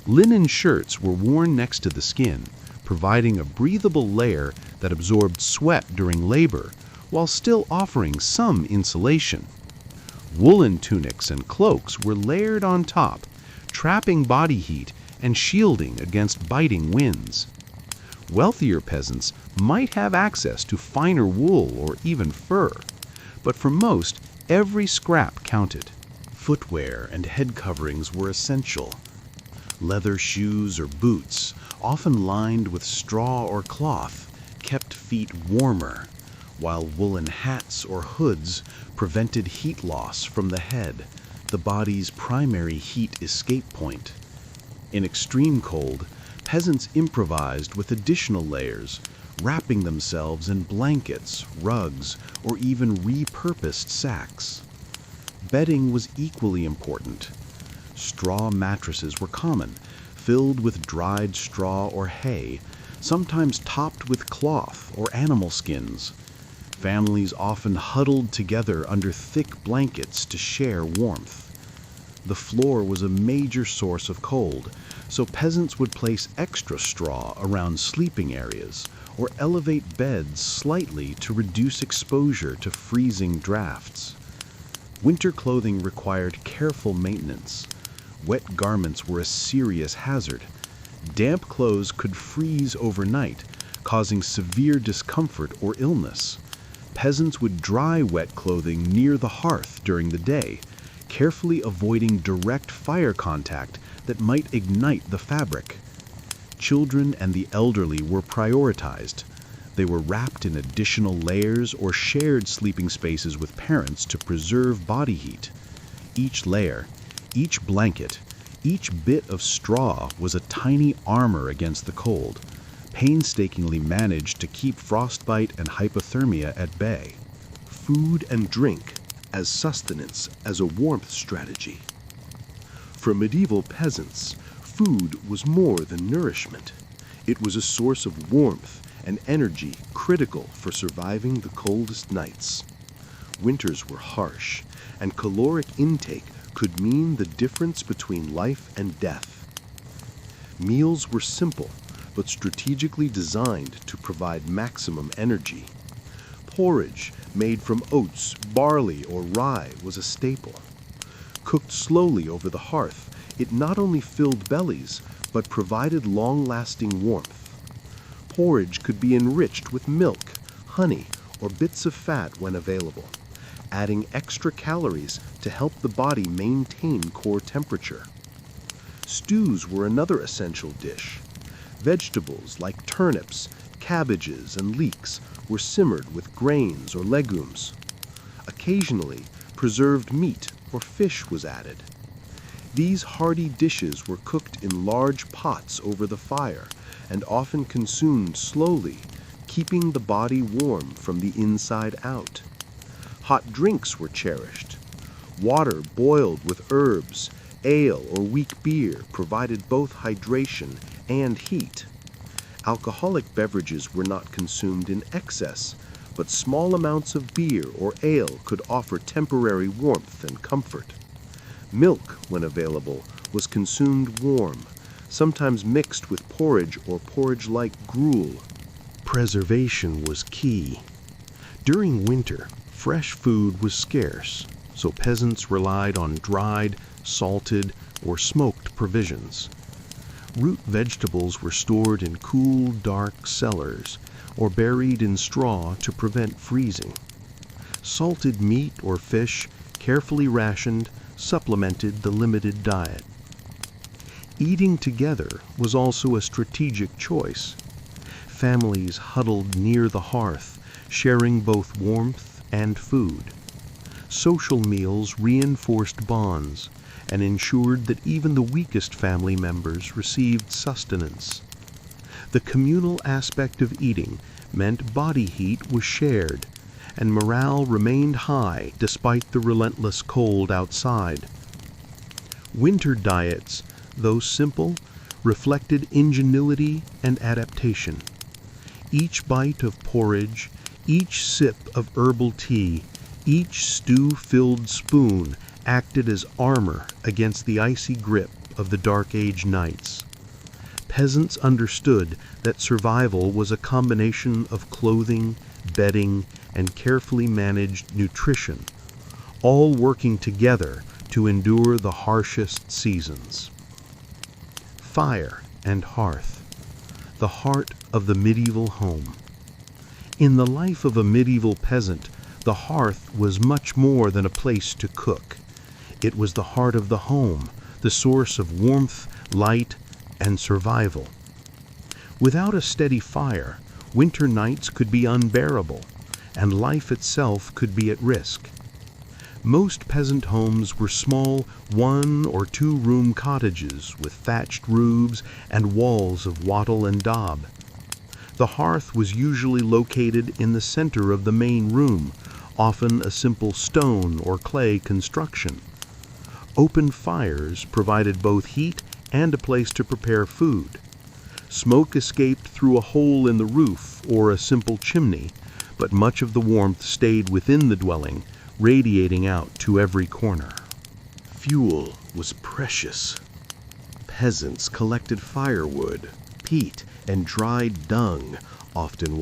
Linen shirts were worn next to the skin, providing a breathable layer that absorbed sweat during labor, while still offering some insulation. Woolen tunics and cloaks were layered on top, trapping body heat and shielding against biting winds. Wealthier peasants might have access to finer wool or even fur, but for most, every scrap counted. Footwear and head coverings were essential. Leather shoes or boots, often lined with straw or cloth, kept feet warmer, while woolen hats or hoods prevented heat loss from the head, the body's primary heat escape point. In extreme cold, peasants improvised with additional layers, wrapping themselves in blankets, rugs, or even repurposed sacks. Bedding was equally important. Straw mattresses were common, filled with dried straw or hay, sometimes topped with cloth or animal skins. Families often huddled together under thick blankets to share warmth. The floor was a major source of cold, so peasants would place extra straw around sleeping areas or elevate beds slightly to reduce exposure to freezing drafts. Winter clothing required careful maintenance. Wet garments were a serious hazard. Damp clothes could freeze overnight, causing severe discomfort or illness. Peasants would dry wet clothing near the hearth during the day, carefully avoiding direct fire contact that might ignite the fabric. Children and the elderly were prioritized. They were wrapped in additional layers or shared sleeping spaces with parents to preserve body heat. Each layer, each blanket, each bit of straw was a tiny armor against the cold, painstakingly managed to keep frostbite and hypothermia at bay. Food and drink as sustenance as a warmth strategy. For medieval peasants, food was more than nourishment. It was a source of warmth and energy critical for surviving the coldest nights. Winters were harsh, and caloric intake could mean the difference between life and death. Meals were simple, but strategically designed to provide maximum energy. Porridge made from oats, barley, or rye was a staple. Cooked slowly over the hearth, it not only filled bellies, but provided long-lasting warmth. Porridge could be enriched with milk, honey, or bits of fat when available, adding extra calories to help the body maintain core temperature. Stews were another essential dish. Vegetables like turnips, cabbages, and leeks were simmered with grains or legumes. Occasionally, preserved meat or fish was added. These hearty dishes were cooked in large pots over the fire and often consumed slowly, keeping the body warm from the inside out. Hot drinks were cherished. Water boiled with herbs, ale or weak beer provided both hydration and heat. Alcoholic beverages were not consumed in excess, but small amounts of beer or ale could offer temporary warmth and comfort. Milk, when available, was consumed warm, sometimes mixed with porridge or porridge-like gruel. Preservation was key. During winter, fresh food was scarce, so peasants relied on dried, salted, or smoked provisions. Root vegetables were stored in cool, dark cellars or buried in straw to prevent freezing. Salted meat or fish, carefully rationed, supplemented the limited diet. Eating together was also a strategic choice. Families huddled near the hearth, sharing both warmth and food. Social meals reinforced bonds and ensured that even the weakest family members received sustenance. The communal aspect of eating meant body heat was shared, and morale remained high despite the relentless cold outside. Winter diets, though simple, reflected ingenuity and adaptation. Each bite of porridge, each sip of herbal tea, each stew-filled spoon acted as armor against the icy grip of the Dark Age nights. Peasants understood that survival was a combination of clothing, bedding, and carefully managed nutrition, all working together to endure the harshest seasons. Fire and hearth, the heart of the medieval home. In the life of a medieval peasant, the hearth was much more than a place to cook. It was the heart of the home, the source of warmth, light, and survival. Without a steady fire, winter nights could be unbearable, and life itself could be at risk. Most peasant homes were small 1- or 2-room cottages with thatched roofs and walls of wattle and daub. The hearth was usually located in the center of the main room, often a simple stone or clay construction. Open fires provided both heat and a place to prepare food. Smoke escaped through a hole in the roof or a simple chimney, but much of the warmth stayed within the dwelling, radiating out to every corner. Fuel was precious. Peasants collected firewood, peat, and dried dung, often